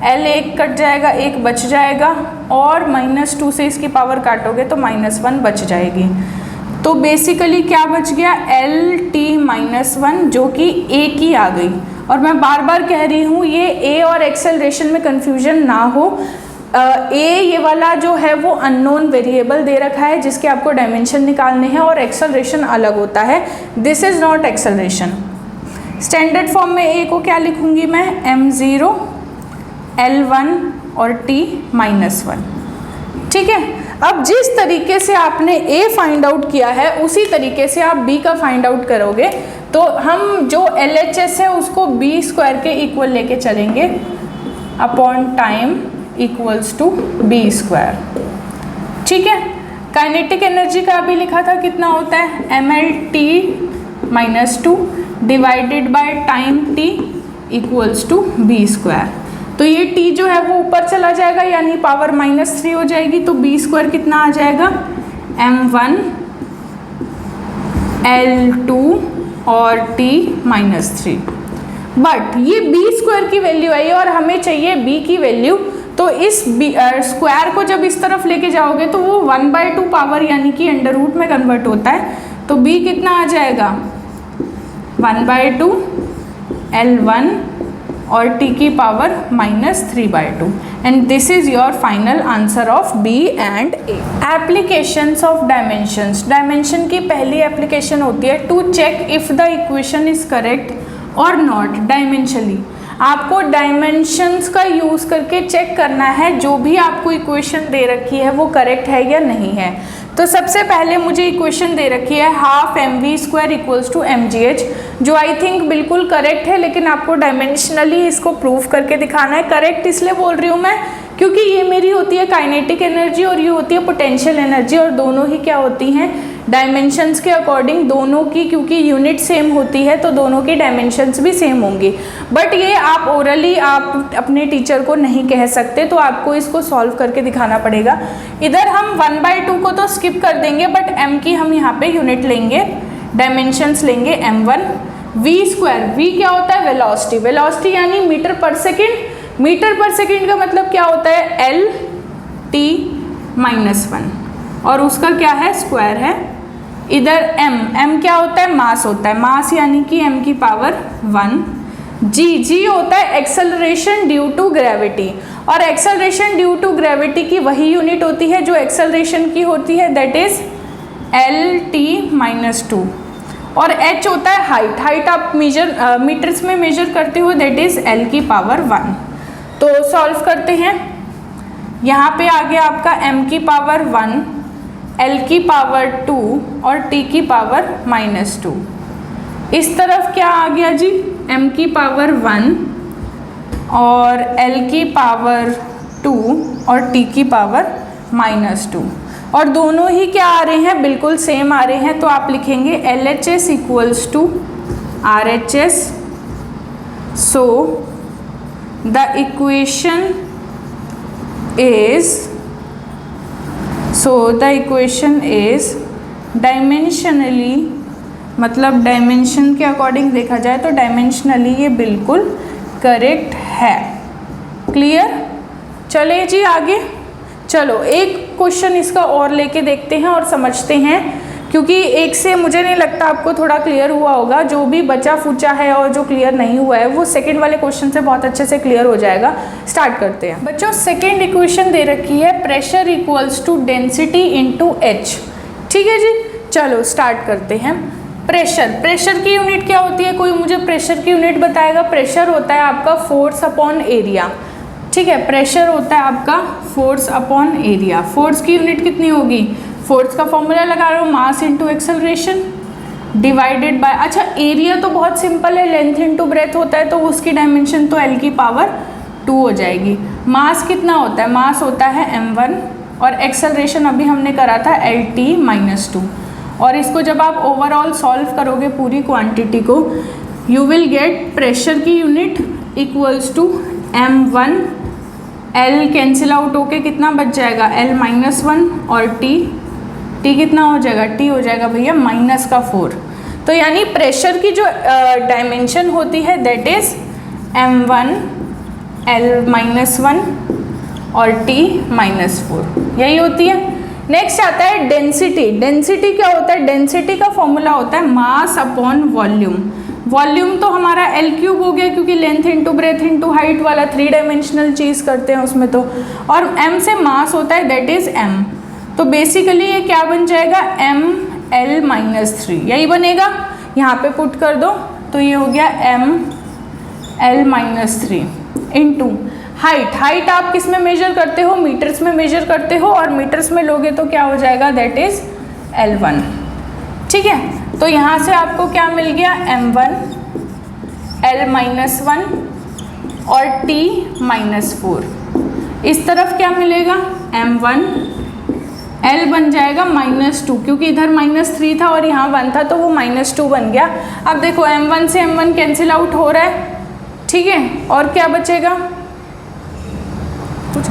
L एक कट जाएगा, एक बच जाएगा, और -2 से इसकी पावर काटोगे तो -1 बच जाएगी। तो बेसिकली क्या बच गया, LT-1, जो कि A की आ गई। और मैं बार बार कह रही हूँ ये A और एक्सेलरेशन में कन्फ्यूजन ना हो। A ये वाला जो है वो अननोन वेरिएबल दे रखा है जिसके आपको डायमेंशन निकालने हैं, और एक्सेलरेशन अलग होता है, this is not acceleration. Standard form में A को क्या लिखूंगी मैं, m0 L1 और T-1, ठीक है। अब जिस तरीके से आपने ए फाइंड आउट किया है उसी तरीके से आप बी का फाइंड आउट करोगे। तो हम जो LHS है उसको बी स्क्वायर के इक्वल लेके चलेंगे upon time equals to B square. ठीक है। काइनेटिक एनर्जी का अभी लिखा था कितना होता है, mLT-2 divided by time t equals to B square. तो ये t जो है वो ऊपर चला जाएगा यानी पावर -3 हो जाएगी, तो बी स्क्वायर कितना आ जाएगा m1 L2 और t-3। बट ये बी स्क्वायर की वैल्यू आई और हमें चाहिए b की वैल्यू। तो इस स्क्वायर को जब इस तरफ लेके जाओगे तो वो 1/2 पावर यानी कि अंडर रूट में कन्वर्ट होता है। तो b कितना आ जाएगा 1/2 L1 और t की power -3/2 and this is your final answer of B and A. Applications of dimensions. Dimension की पहली एप्लीकेशन होती है to check if the equation is correct और नॉट डायमेंशनली। आपको डायमेंशंस का यूज़ करके चेक करना है जो भी आपको इक्वेशन दे रखी है वो करेक्ट है या नहीं है। तो सबसे पहले मुझे इक्वेशन दे रखी है half mv² equals to mgh, जो आई थिंक बिल्कुल करेक्ट है, लेकिन आपको डायमेंशनली इसको प्रूव करके दिखाना है। करेक्ट इसलिए बोल रही हूँ मैं क्योंकि ये मेरी होती है काइनेटिक एनर्जी और ये होती है पोटेंशियल एनर्जी, और दोनों ही क्या होती हैं डायमेंशंस के अकॉर्डिंग। दोनों की क्योंकि यूनिट सेम होती है तो दोनों की डायमेंशंस भी सेम होंगी। बट ये आप ओरली आप अपने टीचर को नहीं कह सकते, तो आपको इसको सॉल्व करके दिखाना पड़ेगा। इधर हम 1/2 को तो स्किप कर देंगे, बट m की हम यहाँ पे यूनिट लेंगे, डायमेंशंस लेंगे m1। v² v क्या होता है वेलोसिटी, वेलोसिटी यानी मीटर पर सेकेंड। मीटर पर सेकेंड का मतलब क्या होता है LT-1 और उसका क्या है स्क्वायर है। इधर m क्या होता है मास होता है, मास यानी कि m की पावर 1। g होता है एक्सेलरेशन ड्यू टू ग्रेविटी, और एक्सेलरेशन ड्यू टू ग्रेविटी की वही यूनिट होती है जो एक्सेलरेशन की होती है, दैट इज LT-2। और h होता है हाइट, हाइट आप मीटर्स में मेजर करते हो, दैट इज L की पावर 1। तो सॉल्व करते हैं। यहाँ पे आ गया आपका m की पावर 1, L की पावर 2 और t की पावर -2। इस तरफ क्या आ गया जी m की पावर 1 और L की पावर 2 और t की पावर -2, और दोनों ही क्या आ रहे हैं बिल्कुल सेम आ रहे हैं। तो आप लिखेंगे LHS equals to RHS। So the equation is dimensionally, मतलब डायमेंशन के अकॉर्डिंग देखा जाए तो डायमेंशनली ये बिल्कुल करेक्ट है। क्लियर। चले जी आगे। चलो एक क्वेश्चन इसका और लेके देखते हैं और समझते हैं, क्योंकि एक से मुझे नहीं लगता आपको थोड़ा क्लियर हुआ होगा। जो भी बचा फूचा है और जो क्लियर नहीं हुआ है वो सेकंड वाले क्वेश्चन से बहुत अच्छे से क्लियर हो जाएगा। स्टार्ट करते हैं बच्चों। सेकंड इक्वेशन दे रखी है pressure equals to density into h। ठीक है जी, चलो स्टार्ट करते हैं। प्रेशर की यूनिट क्या होती है, कोई मुझे प्रेशर की यूनिट बताएगा। प्रेशर होता है आपका फोर्स अपॉन एरिया। ठीक है, प्रेशर होता है आपका फोर्स अपॉन एरिया। फोर्स की यूनिट कितनी होगी, फोर्स का फॉर्मूला लगा रहा हूँ, मास इंटू एक्सेलरेशन डिवाइडेड बाय, अच्छा एरिया तो बहुत सिंपल है, लेंथ इंटू ब्रेथ होता है, तो उसकी डायमेंशन तो L की पावर 2 हो जाएगी। मास कितना होता है, मास होता है m1 और एक्सेलरेशन अभी हमने करा था LT-2। और इसको जब आप ओवरऑल सॉल्व करोगे पूरी क्वांटिटी को, यू विल गेट प्रेशर की unit equals to m1, L cancel out होके कितना बच जाएगा L-1 और T कितना हो जाएगा, T हो जाएगा भैया -4। तो यानी प्रेशर की जो डायमेंशन होती है दैट इज m1 L-1 और T-4, यही होती है। नेक्स्ट आता है डेंसिटी। डेंसिटी क्या होता है, डेंसिटी का फॉर्मूला होता है मास अपॉन वॉल्यूम। वॉल्यूम तो हमारा L³ हो गया क्योंकि length into breadth into height वाला 3 डायमेंशनल चीज़ करते हैं उसमें तो, और m से मास होता है दैट इज m। तो बेसिकली ये क्या बन जाएगा mL-3, यही बनेगा। यहाँ पे पुट कर दो तो ये हो गया mL-3 इंटू हाइट आप किस में मेजर करते हो, मीटर्स में मेजर करते हो, और मीटर्स में लोगे तो क्या हो जाएगा, दैट इज L1। ठीक है, तो यहाँ से आपको क्या मिल गया, M1 L-1 और T-4। इस तरफ क्या मिलेगा, M1 L बन जाएगा -2, क्योंकि इधर -3 था और यहाँ 1 था तो वो -2 बन गया। अब देखो M1 से M1 कैंसिल आउट हो रहा है, ठीक है, और क्या बचेगा,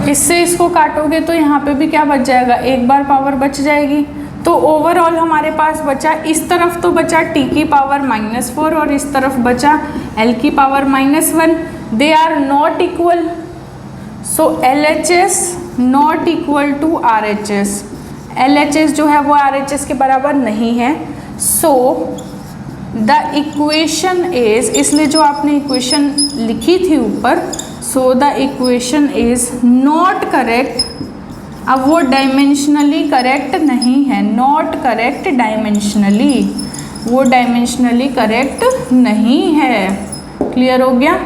इससे इसको काटोगे तो यहाँ पे भी क्या बच जाएगा, एक बार पावर बच जाएगी। तो ओवरऑल हमारे पास बचा, इस तरफ तो बचा t की पावर -4 और इस तरफ बचा l की power -1। They are not equal, so LHS not equal to RHS। LHS जो है वो RHS के बराबर नहीं है। सो द इक्वेशन इज, इसलिए जो आपने इक्वेशन लिखी थी ऊपर, सो the equation is not correct. अब वो डायमेंशनली करेक्ट नहीं है, नॉट करेक्ट डायमेंशनली, वो डायमेंशनली करेक्ट नहीं है। क्लियर हो गया,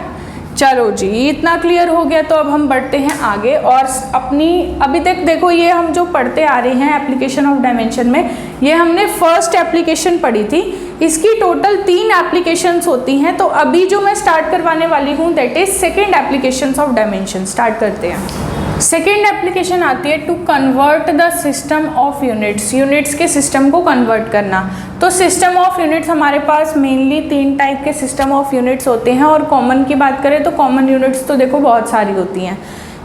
चलो जी, इतना क्लियर हो गया। तो अब हम बढ़ते हैं आगे और अपनी, अभी तक देखो ये हम जो पढ़ते आ रहे हैं एप्लीकेशन ऑफ डायमेंशन में, ये हमने फर्स्ट एप्लीकेशन पढ़ी थी। इसकी टोटल 3 एप्लीकेशंस होती हैं। तो अभी जो मैं स्टार्ट करवाने वाली हूँ that is second application of dimension. Start करते हैं। सेकेंड एप्लीकेशन आती है to convert the system of units, units के सिस्टम को कन्वर्ट करना। तो सिस्टम ऑफ यूनिट्स हमारे पास मेनली 3 टाइप के सिस्टम ऑफ यूनिट्स होते हैं, और कॉमन की बात करें तो कॉमन यूनिट्स तो देखो बहुत सारी होती हैं।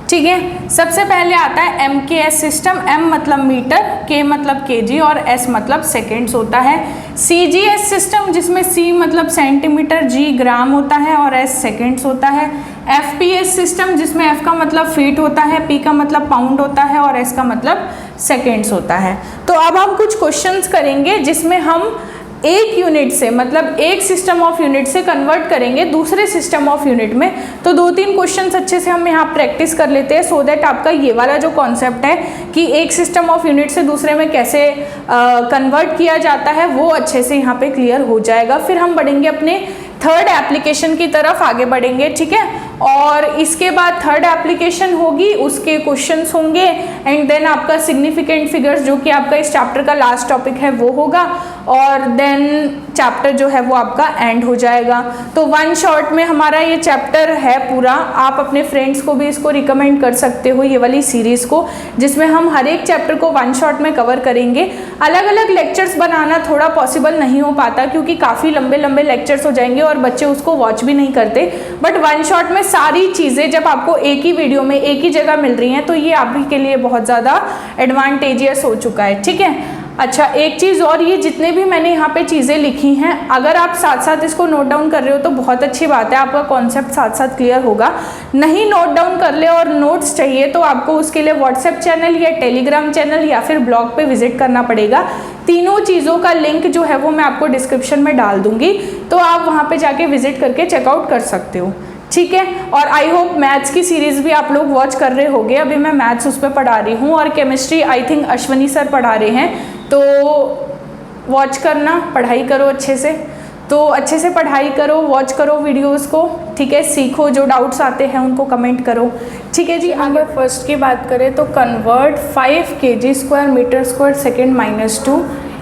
ठीक है, सबसे पहले आता है MKS सिस्टम। M मतलब मीटर, K मतलब kg और S मतलब सेकेंड्स होता है। CGS सिस्टम जिसमें C मतलब सेंटीमीटर, G ग्राम होता है और S सेकेंड्स होता है। FPS सिस्टम जिसमें F का मतलब फीट होता है, P का मतलब पाउंड होता है और S का मतलब सेकेंड्स होता है। तो अब हम कुछ क्वेश्चंस करेंगे जिसमें हम एक यूनिट से, मतलब एक सिस्टम ऑफ यूनिट से कन्वर्ट करेंगे दूसरे सिस्टम ऑफ यूनिट में। तो 2-3 क्वेश्चंस अच्छे से हम यहाँ प्रैक्टिस कर लेते हैं, सो दैट आपका ये वाला जो कॉन्सेप्ट है कि एक सिस्टम ऑफ यूनिट से दूसरे में कैसे कन्वर्ट किया जाता है वो अच्छे से यहाँ पे क्लियर हो जाएगा। फिर हम बढ़ेंगे अपने थर्ड एप्लीकेशन की तरफ, आगे बढ़ेंगे। ठीक है, और इसके बाद थर्ड एप्लीकेशन होगी, उसके क्वेश्चंस होंगे, एंड देन आपका सिग्निफिकेंट फिगर्स जो कि आपका इस चैप्टर का लास्ट टॉपिक है वो होगा, और देन चैप्टर जो है वो आपका एंड हो जाएगा। तो वन शॉट में हमारा ये चैप्टर है पूरा। आप अपने फ्रेंड्स को भी इसको रिकमेंड कर सकते हो, ये वाली सीरीज़ को, जिसमें हम हर एक चैप्टर को वन शॉट में कवर करेंगे। अलग अलग लेक्चर्स बनाना थोड़ा पॉसिबल नहीं हो पाता, क्योंकि काफ़ी लंबे लंबे लेक्चर्स हो जाएंगे और बच्चे उसको वॉच भी नहीं करते। बट वन शॉट में सारी चीज़ें जब आपको एक ही वीडियो में एक ही जगह मिल रही हैं, तो ये आप ही के लिए बहुत ज़्यादा एडवांटेजियस हो चुका है। ठीक है, अच्छा एक चीज़ और, ये जितने भी मैंने यहाँ पे चीज़ें लिखी हैं, अगर आप साथ साथ इसको नोट डाउन कर रहे हो तो बहुत अच्छी बात है, आपका कॉन्सेप्ट साथ साथ क्लियर होगा। नहीं नोट डाउन कर ले और नोट्स चाहिए तो आपको उसके लिए व्हाट्सएप चैनल या टेलीग्राम चैनल या फिर ब्लॉग पे विजिट करना पड़ेगा। तीनों चीज़ों का लिंक जो है वो मैं आपको डिस्क्रिप्शन में डाल दूंगी, तो आप वहाँ पर जाके विजिट करके चेकआउट कर सकते हो। ठीक है, और आई होप मैथ्स की सीरीज़ भी आप लोग वॉच कर रहे होंगे। अभी मैं मैथ्स उस पर पढ़ा रही हूँ, और chemistry I think Ashwani sir पढ़ा रहे हैं, तो वॉच करना, पढ़ाई करो अच्छे से। तो अच्छे से पढ़ाई करो, वॉच करो वीडियोस को, ठीक है, सीखो, जो डाउट्स आते हैं उनको कमेंट करो। ठीक है जी, अगर फर्स्ट की बात करें तो convert 5 kg² metre square second -2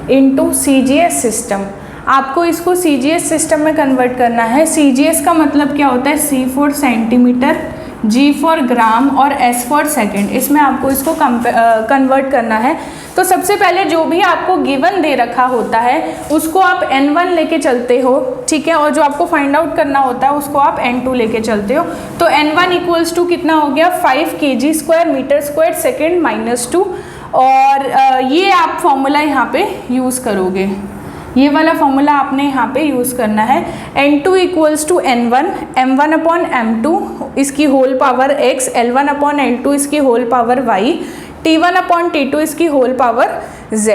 into CGS सिस्टम। आपको इसको CGS सिस्टम में कन्वर्ट करना है। CGS का मतलब क्या होता है, C for centimetre, G for gram और S फॉर सेकेंड। इसमें आपको इसको कन्वर्ट करना है। तो सबसे पहले जो भी आपको गिवन दे रखा होता है उसको आप N1 लेके चलते हो, ठीक है, और जो आपको फाइंड आउट करना होता है उसको आप N2 लेके चलते हो। तो N1 इक्वल्स टू कितना हो गया, 5 kg² मीटर स्क्वायर सेकेंड -2, और ये आप फॉर्मूला यहाँ पे यूज़ करोगे, ये वाला फॉर्मूला आपने यहाँ पे यूज़ करना है। N2 equals to N1, M1 upon M2 इसकी whole power x, L1 upon L2 इसकी होल पावर y। T1/T2 इसकी होल पावर z।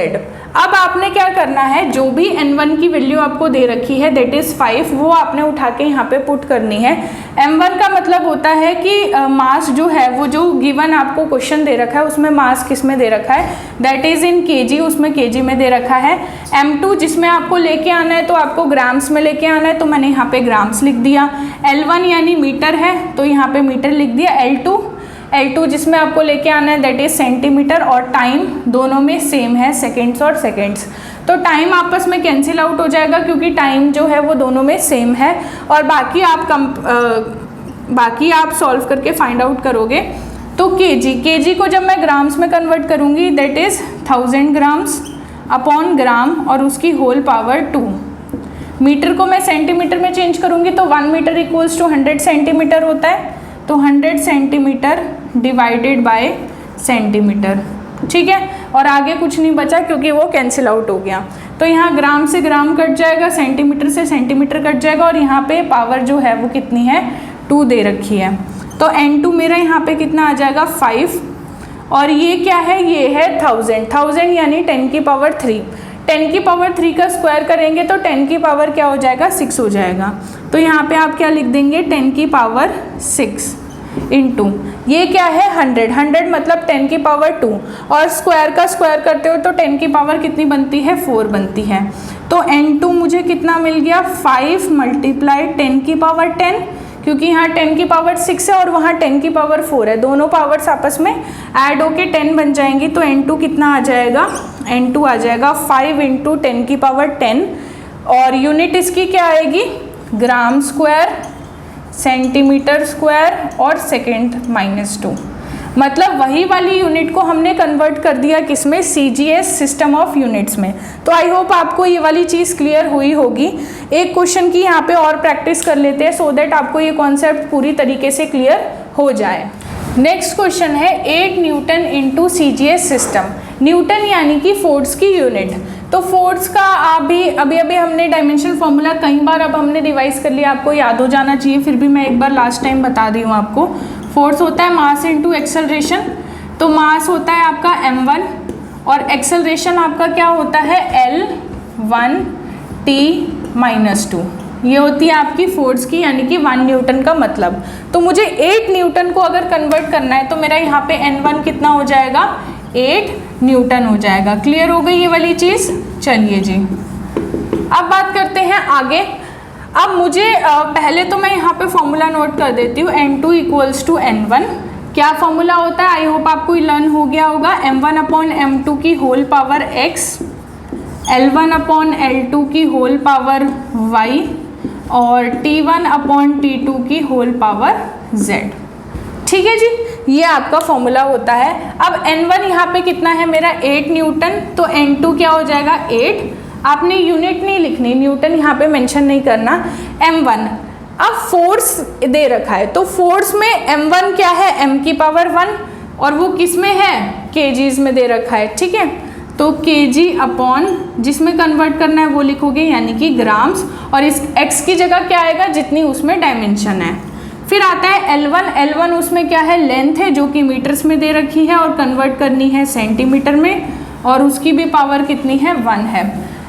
अब आपने क्या करना है, जो भी n1 की वैल्यू आपको दे रखी है दैट इज 5, वो आपने उठा के यहाँ पे पुट करनी है। m1 का मतलब होता है कि मास जो है वो जो गिवन आपको क्वेश्चन दे रखा है उसमें मास किस में दे रखा है, दैट इज इन kg, उसमें kg में दे रखा है। m2 जिसमें आपको लेके आना है तो आपको ग्राम्स में लेके आना है, तो मैंने यहाँ पे ग्राम्स लिख दिया। L1 यानी मीटर है तो यहाँ पे मीटर लिख दिया। L2 जिसमें आपको लेके आना है दैट इज सेंटीमीटर, और टाइम दोनों में सेम है, सेकेंड्स और सेकेंड्स, तो टाइम आपस में कैंसिल आउट हो जाएगा क्योंकि टाइम जो है वो दोनों में सेम है। और बाकी आप सॉल्व करके फाइंड आउट करोगे। तो kg को जब मैं ग्राम्स में कन्वर्ट करूँगी that is 1000 grams upon gram और उसकी होल पावर 2। मीटर को मैं सेंटीमीटर में चेंज करूँगी तो 1 मीटर इक्वल्स टू 100 सेंटीमीटर होता है, तो 100 सेंटीमीटर डिवाइडेड बाय सेंटीमीटर, ठीक है। और आगे कुछ नहीं बचा क्योंकि वो कैंसिल आउट हो गया। तो यहाँ ग्राम से ग्राम कट जाएगा, सेंटीमीटर से सेंटीमीटर कट जाएगा, और यहाँ पे पावर जो है वो कितनी है, 2 दे रखी है। तो n2 मेरा यहाँ पे कितना आ जाएगा, 5, और ये क्या है, ये है 1000 यानी 10 की पावर 3। 10 की पावर 3 का स्क्वायर करेंगे तो 10 की पावर क्या हो जाएगा, 6 हो जाएगा। तो यहाँ पे आप क्या लिख देंगे, 10 की पावर 6 इंटू ये क्या है 100 मतलब 10 की पावर 2, और स्क्वायर का स्क्वायर करते हो तो 10 की पावर कितनी बनती है, 4 बनती है। तो n2 मुझे कितना मिल गया, 5 मल्टीप्लाई 10 की पावर 10, क्योंकि यहाँ 10 की पावर 6 है और वहाँ 10 की पावर 4 है, दोनों पावर्स आपस में ऐड होके 10 बन जाएंगी। तो n2 कितना आ जाएगा, n2 आ जाएगा 5 इंटू 10 की पावर 10, और यूनिट इसकी क्या आएगी, ग्राम स्क्वायर, सेंटीमीटर स्क्वायर और सेकेंड -2। मतलब वही वाली यूनिट को हमने कन्वर्ट कर दिया किसमें, CGS सिस्टम ऑफ यूनिट्स में। तो आई होप आपको ये वाली चीज़ क्लियर हुई होगी। एक क्वेश्चन की यहाँ पे और प्रैक्टिस कर लेते हैं सो दैट आपको ये कॉन्सेप्ट पूरी तरीके से क्लियर हो जाए। नेक्स्ट क्वेश्चन है 8 Newton into CGS system. Newton यानी कि फोर्स की यूनिट। तो फोर्स का अभी हमने डायमेंशन फॉर्मूला कई बार अब हमने रिवाइज कर लिया, आपको याद हो जाना चाहिए, फिर भी मैं एक बार लास्ट टाइम बता दी हूँ आपको। फोर्स होता है मास इंटू एक्सेलरेशन। तो मास होता है आपका m1 और एक्सेलरेशन आपका क्या होता है, L1t-2। ये होती है आपकी फोर्स की, यानी कि 1 न्यूटन का मतलब। तो मुझे 8 न्यूटन को अगर कन्वर्ट करना है तो मेरा यहाँ पे n1 कितना हो जाएगा, 8 न्यूटन हो जाएगा। क्लियर हो गई ये वाली चीज़। चलिए जी, अब बात करते हैं आगे। अब मुझे पहले तो मैं यहाँ पे फॉर्मूला नोट कर देती हूँ, n2 इक्वल्स टू n1। क्या फॉर्मूला होता है, आई होप आपको लर्न हो गया होगा। m1/m2 की होल पावर x, L1/L2 की होल पावर y और T1/T2 की होल पावर z। ठीक है जी, ये आपका फॉर्मूला होता है। अब n1 यहाँ पे कितना है मेरा, 8 न्यूटन, तो n2 क्या हो जाएगा, 8। आपने यूनिट नहीं लिखनी, न्यूटन यहाँ पे मेंशन नहीं करना। m1, अब फोर्स दे रखा है तो फोर्स में m1 क्या है, m की पावर 1, और वो किस में है, kgs में दे रखा है। ठीक है, तो kg अपॉन जिसमें कन्वर्ट करना है वो लिखोगे, यानी कि ग्राम्स, और इस x की जगह क्या आएगा, जितनी उसमें डायमेंशन है। फिर आता है L1 उसमें क्या है, लेंथ है जो कि मीटर्स में दे रखी है और कन्वर्ट करनी है सेंटीमीटर में, और उसकी भी पावर कितनी है, 1 है।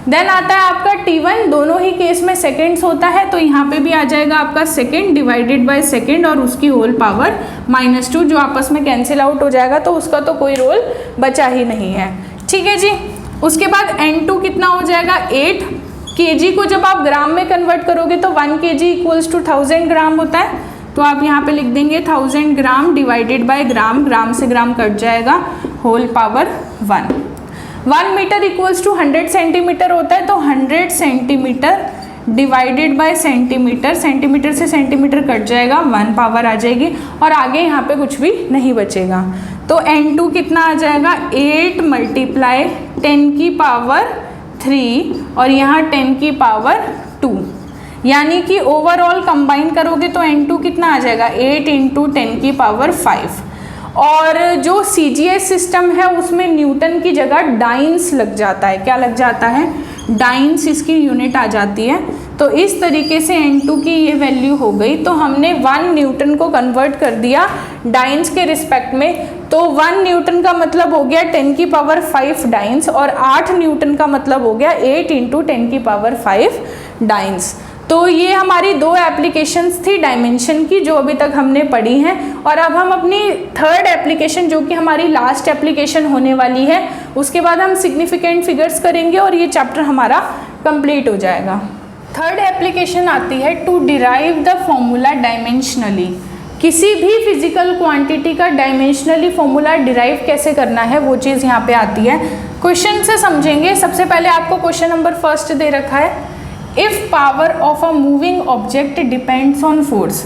देन आता है आपका T1, दोनों ही केस में सेकेंड्स होता है, तो यहाँ पे भी आ जाएगा आपका सेकेंड डिवाइडेड बाय सेकेंड और उसकी होल पावर -2, जो आपस में कैंसिल आउट हो जाएगा, तो उसका तो कोई रोल बचा ही नहीं है। ठीक है जी, उसके बाद n2 कितना हो जाएगा, 8। kg को जब आप ग्राम में कन्वर्ट करोगे तो 1 kg इक्वल्स टू 1000 ग्राम होता है, तो आप यहाँ पे लिख देंगे 1000 gram divided by gram, gram से ग्राम कट जाएगा, whole power 1। 1 metre equals to 100 centimetre होता है, तो 100 centimetre divided by centimetre, centimetre से सेंटीमीटर कट जाएगा, 1 पावर आ जाएगी, और आगे यहाँ पे कुछ भी नहीं बचेगा। तो n2 कितना आ जाएगा, 8 मल्टीप्लाई 10 की पावर 3 और यहाँ 10 की पावर 2, यानी कि ओवरऑल कंबाइन करोगे तो n2 कितना आ जाएगा, 8 इंटू 10 की पावर 5। और जो CGS सिस्टम है उसमें न्यूटन की जगह डाइन्स लग जाता है। क्या लग जाता है, डाइन्स इसकी यूनिट आ जाती है। तो इस तरीके से n2 की ये वैल्यू हो गई। तो हमने 1 न्यूटन को कन्वर्ट कर दिया डाइन्स के रिस्पेक्ट में, तो 1 न्यूटन का मतलब हो गया 10 की पावर 5 डाइन्स और 8 न्यूटन का मतलब हो गया 8 इंटू 10 की पावर 5 डाइन्स। तो ये हमारी दो एप्लीकेशंस थी डायमेंशन की जो अभी तक हमने पढ़ी हैं, और अब हम अपनी थर्ड एप्लीकेशन जो कि हमारी लास्ट एप्लीकेशन होने वाली है, उसके बाद हम सिग्निफिकेंट फिगर्स करेंगे और ये चैप्टर हमारा कंप्लीट हो जाएगा। थर्ड एप्लीकेशन आती है to derive the formula dimensionally. किसी भी फिजिकल क्वांटिटी का डायमेंशनली फॉर्मूला डिराइव कैसे करना है वो चीज़ यहाँ पे आती है। क्वेश्चन से समझेंगे। सबसे पहले आपको क्वेश्चन नंबर फर्स्ट दे रखा है, if power of a moving object depends on force.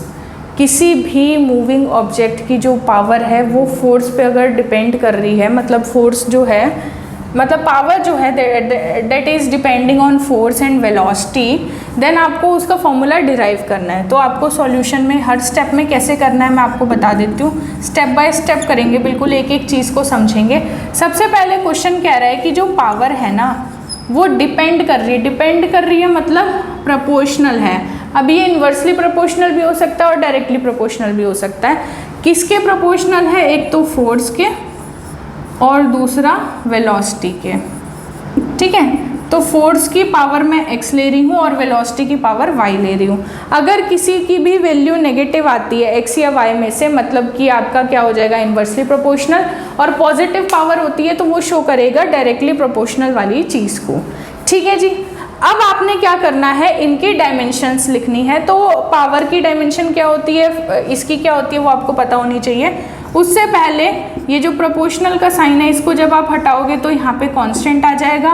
किसी भी मूविंग ऑब्जेक्ट की जो पावर है वो फोर्स पे अगर डिपेंड कर रही है, मतलब फोर्स जो है, मतलब पावर जो है that is depending on force and velocity, then आपको उसका फॉर्मूला डिराइव करना है। तो आपको सॉल्यूशन में हर स्टेप में कैसे करना है मैं आपको बता देती हूँ। स्टेप बाय स्टेप करेंगे, बिल्कुल एक एक चीज़ को समझेंगे। सबसे पहले क्वेश्चन कह रहा है कि जो पावर है ना वो डिपेंड कर रही है मतलब प्रोपोर्शनल है। अब ये इन्वर्सली प्रोपोर्शनल भी हो सकता है और डायरेक्टली प्रोपोर्शनल भी हो सकता है। किसके प्रोपोर्शनल है? एक तो फोर्स के और दूसरा वेलोसिटी के। ठीक है, तो फोर्स की पावर मैं x ले रही हूँ और वेलोसिटी की पावर y ले रही हूँ। अगर किसी की भी वैल्यू नेगेटिव आती है x या y में से, मतलब कि आपका क्या हो जाएगा, इन्वर्सली प्रोपोर्शनल, और पॉजिटिव पावर होती है तो वो शो करेगा डायरेक्टली प्रोपोर्शनल वाली चीज़ को। ठीक है जी, अब आपने क्या करना है, इनकी डायमेंशंस लिखनी है। तो पावर की डायमेंशन क्या होती है, इसकी क्या होती है वो आपको पता होनी चाहिए। उससे पहले ये जो प्रोपोर्शनल का साइन है इसको जब आप हटाओगे तो यहाँ पे कांस्टेंट आ जाएगा,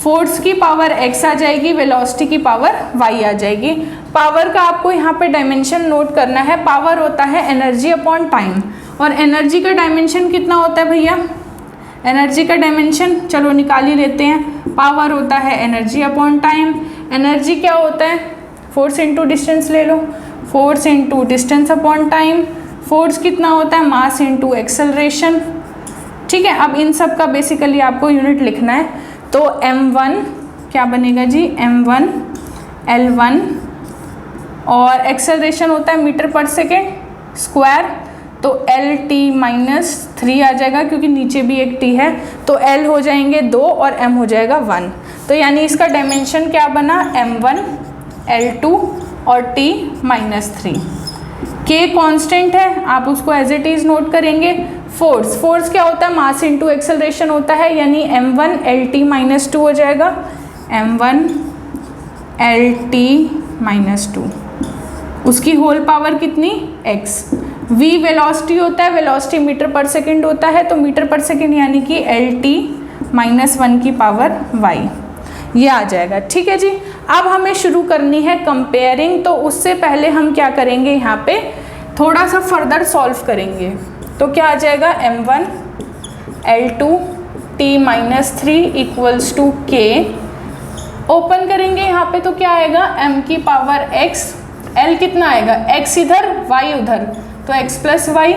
फोर्स की पावर x आ जाएगी, वेलोसिटी की पावर y आ जाएगी। पावर का आपको यहाँ पे डायमेंशन नोट करना है। पावर होता है एनर्जी अपॉन टाइम, और एनर्जी का डायमेंशन कितना होता है भैया? एनर्जी का डायमेंशन चलो निकाल ही लेते हैं। पावर होता है एनर्जी अपॉन टाइम। एनर्जी क्या होता है? फोर्स इंटू डिस्टेंस ले लो, force into distance upon time. Force कितना होता है? Mass into acceleration. ठीक है, अब इन सब का बेसिकली आपको यूनिट लिखना है। तो m1 क्या बनेगा जी? m1 l1, और एक्सेलरेशन होता है मीटर पर सेकेंड स्क्वायर, तो lt माइनस 3 आ जाएगा क्योंकि नीचे भी एक t है, तो l हो जाएंगे 2 और m हो जाएगा 1। तो यानी इसका डायमेंशन क्या बना? m1 l2 और t माइनस 3। k कांस्टेंट है, आप उसको एज इट इज़ नोट करेंगे। फोर्स क्या होता है? मास इंटू एक्सेलरेशन होता है, यानी m1 lt माइनस 2 हो जाएगा, m1 lt माइनस 2। उसकी होल पावर कितनी? x। v वेलोसिटी होता है, वेलोसिटी मीटर पर सेकेंड होता है, तो मीटर पर सेकेंड यानी कि lt माइनस 1 की पावर y, ये आ जाएगा। ठीक है जी, अब हमें शुरू करनी है कंपेयरिंग। तो उससे पहले हम क्या करेंगे, यहाँ पे थोड़ा सा फर्दर सॉल्व करेंगे। तो क्या आ जाएगा? m1 l2 t minus 3 equals to k। Open करेंगे यहाँ पे तो क्या आएगा? m की पावर x, l कितना आएगा? x इधर y उधर, तो x प्लस वाई।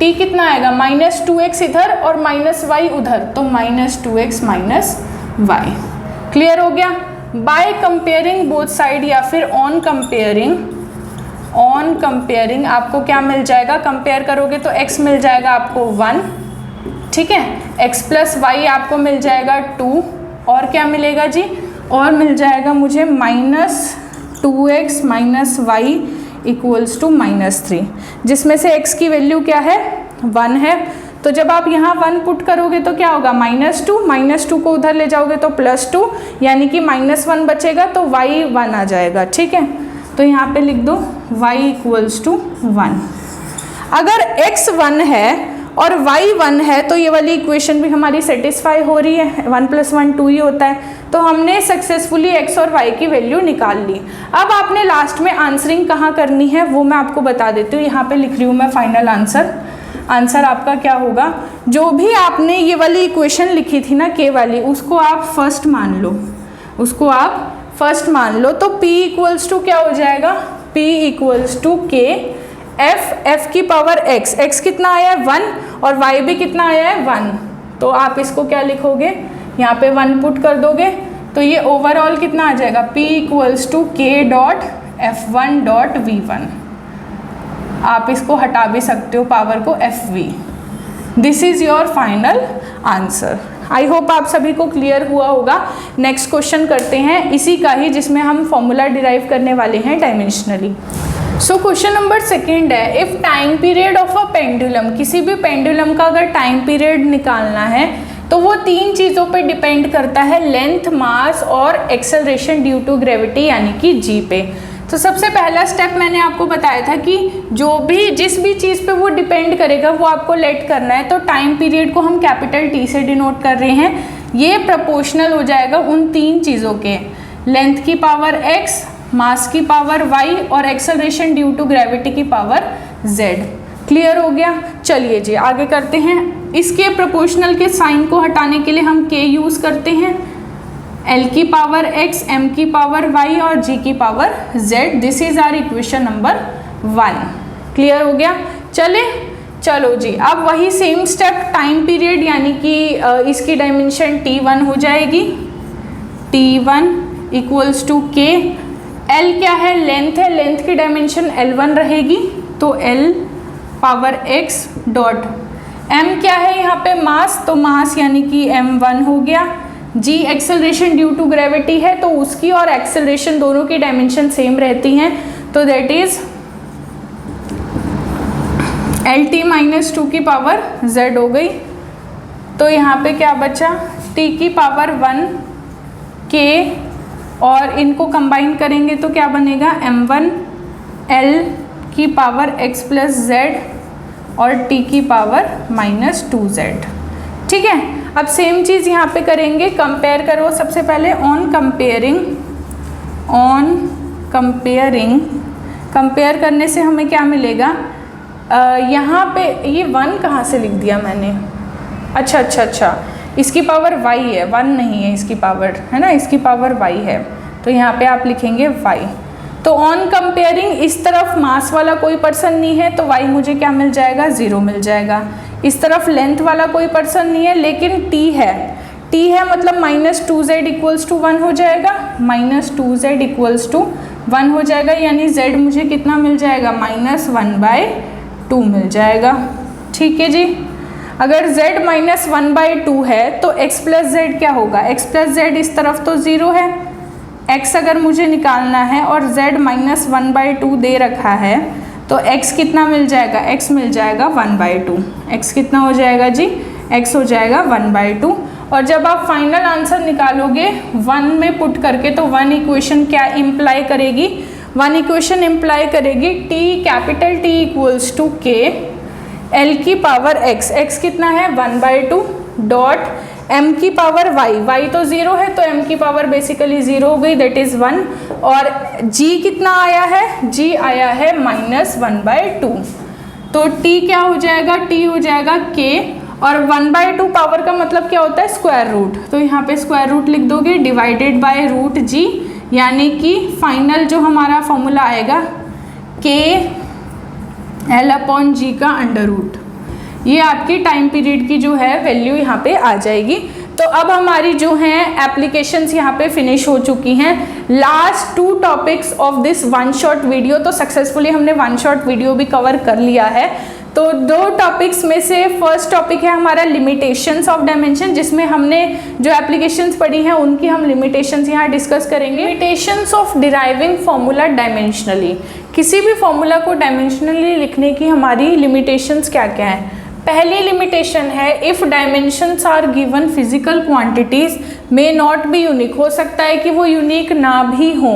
t कितना आएगा? माइनस 2x इधर और माइनस y उधर, तो minus 2x minus y। Clear हो गया? बाय कंपेयरिंग बोथ साइड या फिर ऑन कंपेयरिंग आपको क्या मिल जाएगा? कंपेयर करोगे तो x मिल जाएगा आपको 1, ठीक है, x प्लस वाई आपको मिल जाएगा 2, और क्या मिलेगा जी? और मिल जाएगा मुझे माइनस 2x माइनस वाई इक्वल्स टू माइनस 3, जिसमें से x की वैल्यू क्या है? 1 है। तो जब आप यहाँ 1 पुट करोगे तो क्या होगा? माइनस 2 को उधर ले जाओगे तो प्लस 2, यानी कि माइनस 1 बचेगा, तो y 1 आ जाएगा। ठीक है, तो यहाँ पे लिख दो y इक्वल्स टू 1। अगर x 1 है और y 1 है तो ये वाली इक्वेशन भी हमारी सेटिस्फाई हो रही है, 1 + 1 2 ही होता है। तो हमने सक्सेसफुली x और y की वैल्यू निकाल ली। अब आपने लास्ट में आंसरिंग कहाँ करनी है वो मैं आपको बता देती हूँ। यहाँ पे लिख रही हूँ मैं फाइनल आंसर आपका क्या होगा? जो भी आपने ये वाली इक्वेशन लिखी थी ना k वाली, उसको आप फर्स्ट मान लो, तो p इक्वल्स टू क्या हो जाएगा? p equals to k f की पावर x कितना आया है? 1, और y भी कितना आया है? 1। तो आप इसको क्या लिखोगे? यहाँ पे 1 पुट कर दोगे तो ये ओवरऑल कितना आ जाएगा? p equals to k dot f1 dot v1। आप इसको हटा भी सकते हो पावर को fv। This is your final answer. I hope आप सभी को क्लियर हुआ होगा। नेक्स्ट क्वेश्चन करते हैं इसी का ही, जिसमें हम फॉर्मूला डिराइव करने वाले हैं dimensionally. So question number second है, if time period of a pendulum, किसी भी पेंडुलम का अगर टाइम पीरियड निकालना है तो वो तीन चीज़ों पे डिपेंड करता है, लेंथ, मास और एक्सेलरेशन ड्यू टू ग्रेविटी यानी कि जी पे। तो सबसे पहला स्टेप मैंने आपको बताया था कि जो भी जिस भी चीज़ पे वो डिपेंड करेगा वो आपको लेट करना है। तो टाइम पीरियड को हम कैपिटल टी से डिनोट कर रहे हैं, ये प्रपोर्शनल हो जाएगा उन तीन चीज़ों के, लेंथ की पावर x, मास की पावर y और एक्सेलरेशन ड्यू टू ग्रेविटी की पावर z। क्लियर हो गया? चलिए जी आगे करते हैं। इसके प्रोपोर्शनल के साइन को हटाने के लिए हम k यूज़ करते हैं, l की पावर x, m की पावर y और g की power z। This is our equation number 1। Clear हो गया? चलो जी, अब वही सेम स्टेप टाइम पीरियड यानी कि इसकी डायमेंशन t1 हो जाएगी, t1 equals to k। l क्या है? लेंथ है, लेंथ की डायमेंशन l1 रहेगी, तो l power x dot. m क्या है यहाँ पे? मास, तो मास यानी कि m1 हो गया। g acceleration due to gravity है, तो उसकी और एक्सेलरेशन दोनों की डायमेंशन सेम रहती हैं, तो दैट इज lt माइनस 2 की पावर z हो गई। तो यहाँ पे क्या बचा? t की पावर 1 k, और इनको कंबाइन करेंगे तो क्या बनेगा? m1 l की पावर x प्लस z और t की पावर माइनस 2z। ठीक है, अब सेम चीज़ यहाँ पे करेंगे, कंपेयर करो सबसे पहले। ऑन कंपेयर करने से हमें क्या मिलेगा? यहाँ पे ये 1 कहाँ से लिख दिया मैंने? अच्छा, इसकी पावर y है, 1 नहीं है इसकी पावर, है ना, इसकी पावर y है, तो यहाँ पे आप लिखेंगे y। तो ऑन कंपेयरिंग इस तरफ मास वाला कोई पर्सन नहीं है, तो y मुझे क्या मिल जाएगा? 0 मिल जाएगा। इस तरफ लेंथ वाला कोई पर्सन नहीं है, लेकिन t है मतलब माइनस 2z इक्वल्स टू 1 हो जाएगा, माइनस 2z इक्वल्स टू 1 हो जाएगा, यानी z मुझे कितना मिल जाएगा? माइनस 1/2 मिल जाएगा। ठीक है जी, अगर z माइनस 1/2 है तो x प्लस z क्या होगा? x प्लस z इस तरफ तो 0 है, x अगर मुझे निकालना है और z माइनस 1/2 दे रखा है, तो x कितना मिल जाएगा? x मिल जाएगा 1/2। x कितना हो जाएगा जी? x हो जाएगा 1/2। और जब आप फाइनल आंसर निकालोगे 1 में पुट करके, तो 1 इक्वेशन क्या इम्प्लाई करेगी? 1 इक्वेशन इम्प्लाई करेगी t, capital T equals to k, l की पावर x, x कितना है? 1/2 डॉट m की पावर y तो 0 है, तो m की पावर बेसिकली 0 हो गई, दैट इज 1। और g कितना आया है? g आया है माइनस 1/2, तो t क्या हो जाएगा? t हो जाएगा k, और 1/2 पावर का मतलब क्या होता है? स्क्वायर रूट, तो यहाँ पे स्क्वायर रूट लिख दोगे, डिवाइडेड बाय रूट g, यानी कि फाइनल जो हमारा फॉर्मूला आएगा k l/g का अंडर रूट। ये आपकी टाइम पीरियड की जो है वैल्यू यहाँ पे आ जाएगी। तो अब हमारी जो हैं एप्लीकेशंस यहाँ पे फिनिश हो चुकी हैं। Last 2 topics of this 1 shot video, तो सक्सेसफुली हमने 1 शॉट वीडियो भी कवर कर लिया है। तो 2 टॉपिक्स में से फर्स्ट टॉपिक है हमारा लिमिटेशंस ऑफ डायमेंशन, जिसमें हमने जो एप्लीकेशंस पढ़ी हैं उनकी हम लिमिटेशंस यहाँ डिस्कस करेंगे। Limitations of deriving formula dimensionally, किसी भी फॉर्मूला को डायमेंशनली लिखने की हमारी लिमिटेशंस क्या क्या है? पहली लिमिटेशन है, if dimensions are given physical quantities may not be unique. हो सकता है कि वो यूनिक ना भी हो,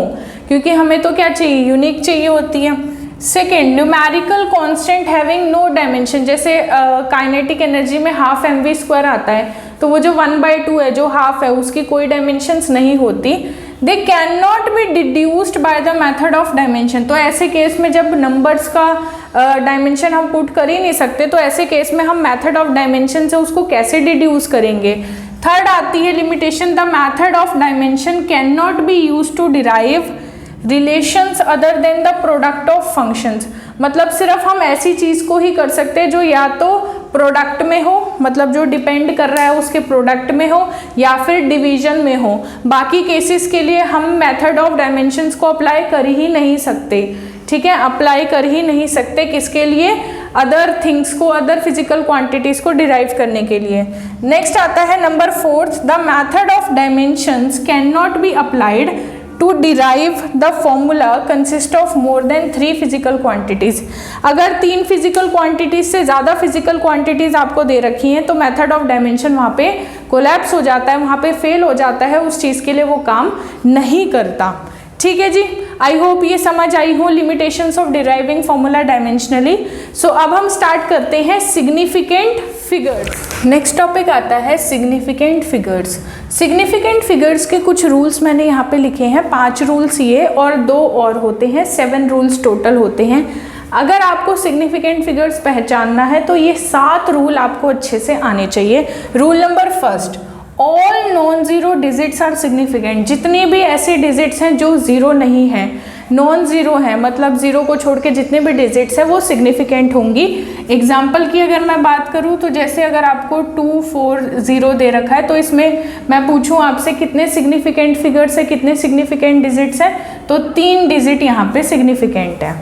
क्योंकि हमें तो क्या चाहिए? यूनिक चाहिए होती है। Second, numerical constant having no dimension, जैसे काइनेटिक एनर्जी में हाफ mv² आता है, तो वो जो 1/2 है, जो हाफ है, उसकी कोई डायमेंशंस नहीं होती। They can not be deduced by the method of dimension, तो ऐसे केस में जब नंबर्स का डायमेंशन हम पुट कर ही नहीं सकते, तो ऐसे केस में हम मेथड ऑफ डायमेंशन से उसको कैसे डिड्यूस करेंगे? थर्ड आती है limitation, the method of dimension can not be use to derive relations other than the product of functions, मतलब सिर्फ हम ऐसी चीज़ को ही कर सकते हैं जो या तो प्रोडक्ट में हो, मतलब जो डिपेंड कर रहा है उसके प्रोडक्ट में हो, या फिर डिवीजन में हो। बाकी केसेस के लिए हम मेथड ऑफ डायमेंशंस को अप्लाई कर ही नहीं सकते। ठीक है, अप्लाई कर ही नहीं सकते। किसके लिए? अदर थिंग्स को, अदर फिजिकल क्वांटिटीज को डिराइव करने के लिए। नेक्स्ट आता है number 4, the method of dimensions can not be applied to derive the formula consist of more than 3 physical quantities. अगर 3 फिजिकल क्वांटिटीज से ज़्यादा फिजिकल क्वांटिटीज आपको दे रखी हैं तो मेथड ऑफ डायमेंशन वहाँ पे कोलैप्स हो जाता है, वहाँ पे फेल हो जाता है, उस चीज़ के लिए वो काम नहीं करता। ठीक है जी, आई होप ये समझ आई हो limitations of deriving formula dimensionally. So अब हम स्टार्ट करते हैं सिग्निफिकेंट फिगर्स। नेक्स्ट टॉपिक आता है सिग्निफिकेंट फिगर्स। सिग्निफिकेंट फिगर्स के कुछ रूल्स मैंने यहाँ पे लिखे हैं, 5 रूल्स ये और 2 और होते हैं, 7 रूल्स टोटल होते हैं। अगर आपको सिग्निफिकेंट फिगर्स पहचानना है तो ये 7 रूल आपको अच्छे से आने चाहिए। Rule number 1, all non zero digits are significant. जितने भी ऐसे डिजिट्स हैं जो ज़ीरो नहीं हैं, नॉन ज़ीरो है, मतलब ज़ीरो को छोड़ के जितने भी डिजिट्स हैं वो सिग्निफिकेंट होंगी। एग्जाम्पल की अगर मैं बात करूँ तो जैसे अगर आपको 2, 4, 0 दे रखा है तो इसमें मैं पूछूं आपसे कितने सिग्निफिकेंट फिगर्स है, कितने सिग्निफिकेंट डिजिट्स हैं, तो 3 डिजिट यहाँ पे सिग्निफिकेंट है।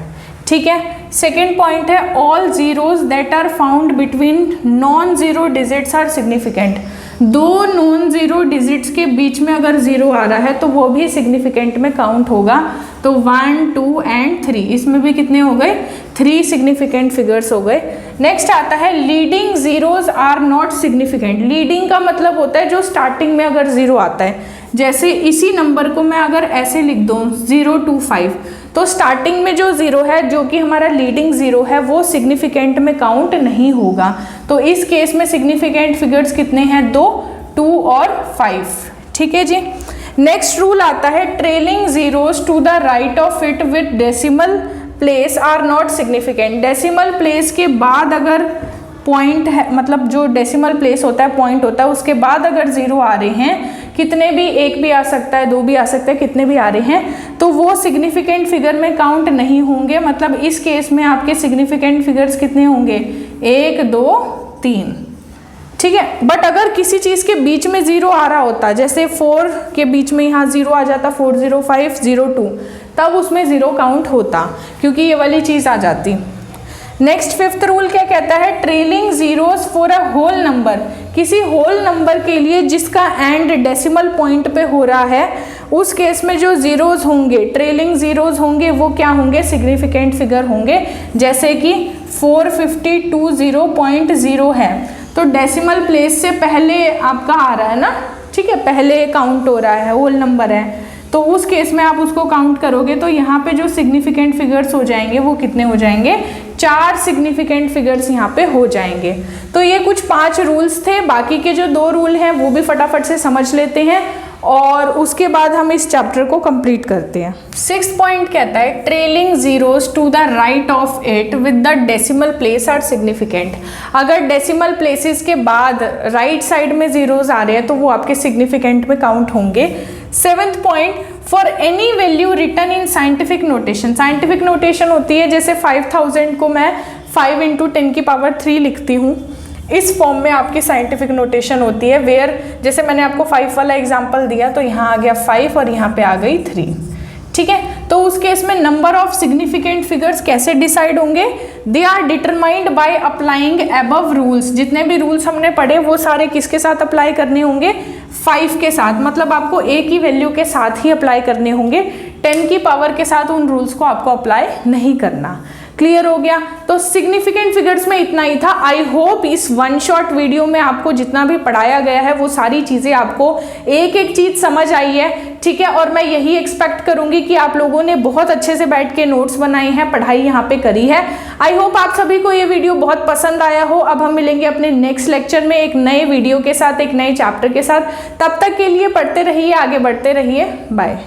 ठीक है। सेकेंड पॉइंट है all zeros that are found between non zero digits are significant. 2 non zero digits के बीच में अगर जीरो आ रहा है तो वो भी सिग्निफिकेंट में काउंट होगा। तो 1, 2 एंड 3, इसमें भी कितने हो गए, 3 सिग्निफिकेंट फिगर्स हो गए। नेक्स्ट आता है leading zeros are not significant. Leading का मतलब होता है जो स्टार्टिंग में अगर जीरो आता है, जैसे इसी नंबर को मैं अगर ऐसे लिख दूँ 0 to 5, तो स्टार्टिंग में जो जीरो है जो कि हमारा लीडिंग जीरो है वो सिग्निफिकेंट में काउंट नहीं होगा। तो इस केस में सिग्निफिकेंट फिगर्स कितने हैं, 2, 2 और 5। ठीक है जी। नेक्स्ट रूल आता है trailing zeros to the right of it with decimal place are not significant. Decimal place के बाद अगर पॉइंट है, मतलब जो डेसिमल प्लेस होता है, पॉइंट होता है, उसके बाद अगर जीरो आ रहे हैं, कितने भी, 1 भी आ सकता है, 2 भी आ सकता है, कितने भी आ रहे हैं, तो वो सिग्निफिकेंट फिगर में काउंट नहीं होंगे। मतलब इस केस में आपके सिग्निफिकेंट फिगर्स कितने होंगे, 1, 2, 3। ठीक है। बट अगर किसी चीज़ के बीच में जीरो आ रहा होता, जैसे 4 के बीच में यहाँ जीरो आ जाता, 4, 0, 5, 0, 2, तब उसमें जीरो काउंट होता, क्योंकि ये वाली चीज़ आ जाती। नेक्स्ट 5th रूल क्या कहता है, trailing zeros for a whole number. किसी होल नंबर के लिए जिसका एंड डेसिमल पॉइंट पे हो रहा है, उस केस में जो जीरोस होंगे, ट्रेलिंग जीरोस होंगे, वो क्या होंगे, सिग्निफिकेंट फिगर होंगे। जैसे कि 452.0 है, तो डेसिमल प्लेस से पहले आपका आ रहा है ना, ठीक है, पहले काउंट हो रहा है, होल नंबर है, तो उस केस में आप उसको काउंट करोगे तो यहाँ पे जो सिग्निफिकेंट फिगर्स हो जाएंगे वो कितने हो जाएंगे, 4 सिग्निफिकेंट फिगर्स यहाँ पे हो जाएंगे। तो ये कुछ 5 रूल्स थे। बाकी के जो 2 रूल हैं वो भी फटाफट से समझ लेते हैं और उसके बाद हम इस चैप्टर को कंप्लीट करते हैं। 6th पॉइंट कहता है trailing zeros to the right of it with the decimal place are significant. अगर डेसिमल प्लेसेस के बाद राइट साइड में जीरोस आ रहे हैं तो वो आपके सिग्निफिकेंट में काउंट होंगे। 7th point for any value written in scientific notation. Scientific notation होती है, जैसे 5000 को मैं 5 × 10⁻³ लिखती हूँ, इस फॉर्म में आपकी साइंटिफिक नोटेशन होती है। वेयर, जैसे मैंने आपको 5 वाला एग्जांपल दिया तो यहाँ आ गया 5 और यहाँ पे आ गई 3। ठीक है। तो उस केस में नंबर ऑफ सिग्निफिकेंट फिगर्स कैसे डिसाइड होंगे, they are determined by applying above rules. जितने भी रूल्स हमने पढ़े वो सारे किसके साथ अप्लाई करने होंगे, 5 के साथ। मतलब आपको एक ही वैल्यू के साथ ही अप्लाई करने होंगे, 10 की पावर के साथ उन रूल्स को आपको अप्लाई नहीं करना। क्लियर हो गया। तो सिग्निफिकेंट फिगर्स में इतना ही था। आई होप इस 1 शॉट वीडियो में आपको जितना भी पढ़ाया गया है वो सारी चीज़ें आपको एक एक चीज़ समझ आई है। ठीक है। और मैं यही एक्सपेक्ट करूंगी कि आप लोगों ने बहुत अच्छे से बैठ के नोट्स बनाए हैं, पढ़ाई यहाँ पे करी है। आई होप आप सभी को ये वीडियो बहुत पसंद आया हो। अब हम मिलेंगे अपने नेक्स्ट लेक्चर में एक नए वीडियो के साथ, एक नए चैप्टर के साथ। तब तक के लिए पढ़ते रहिए, आगे बढ़ते रहिए। बाय।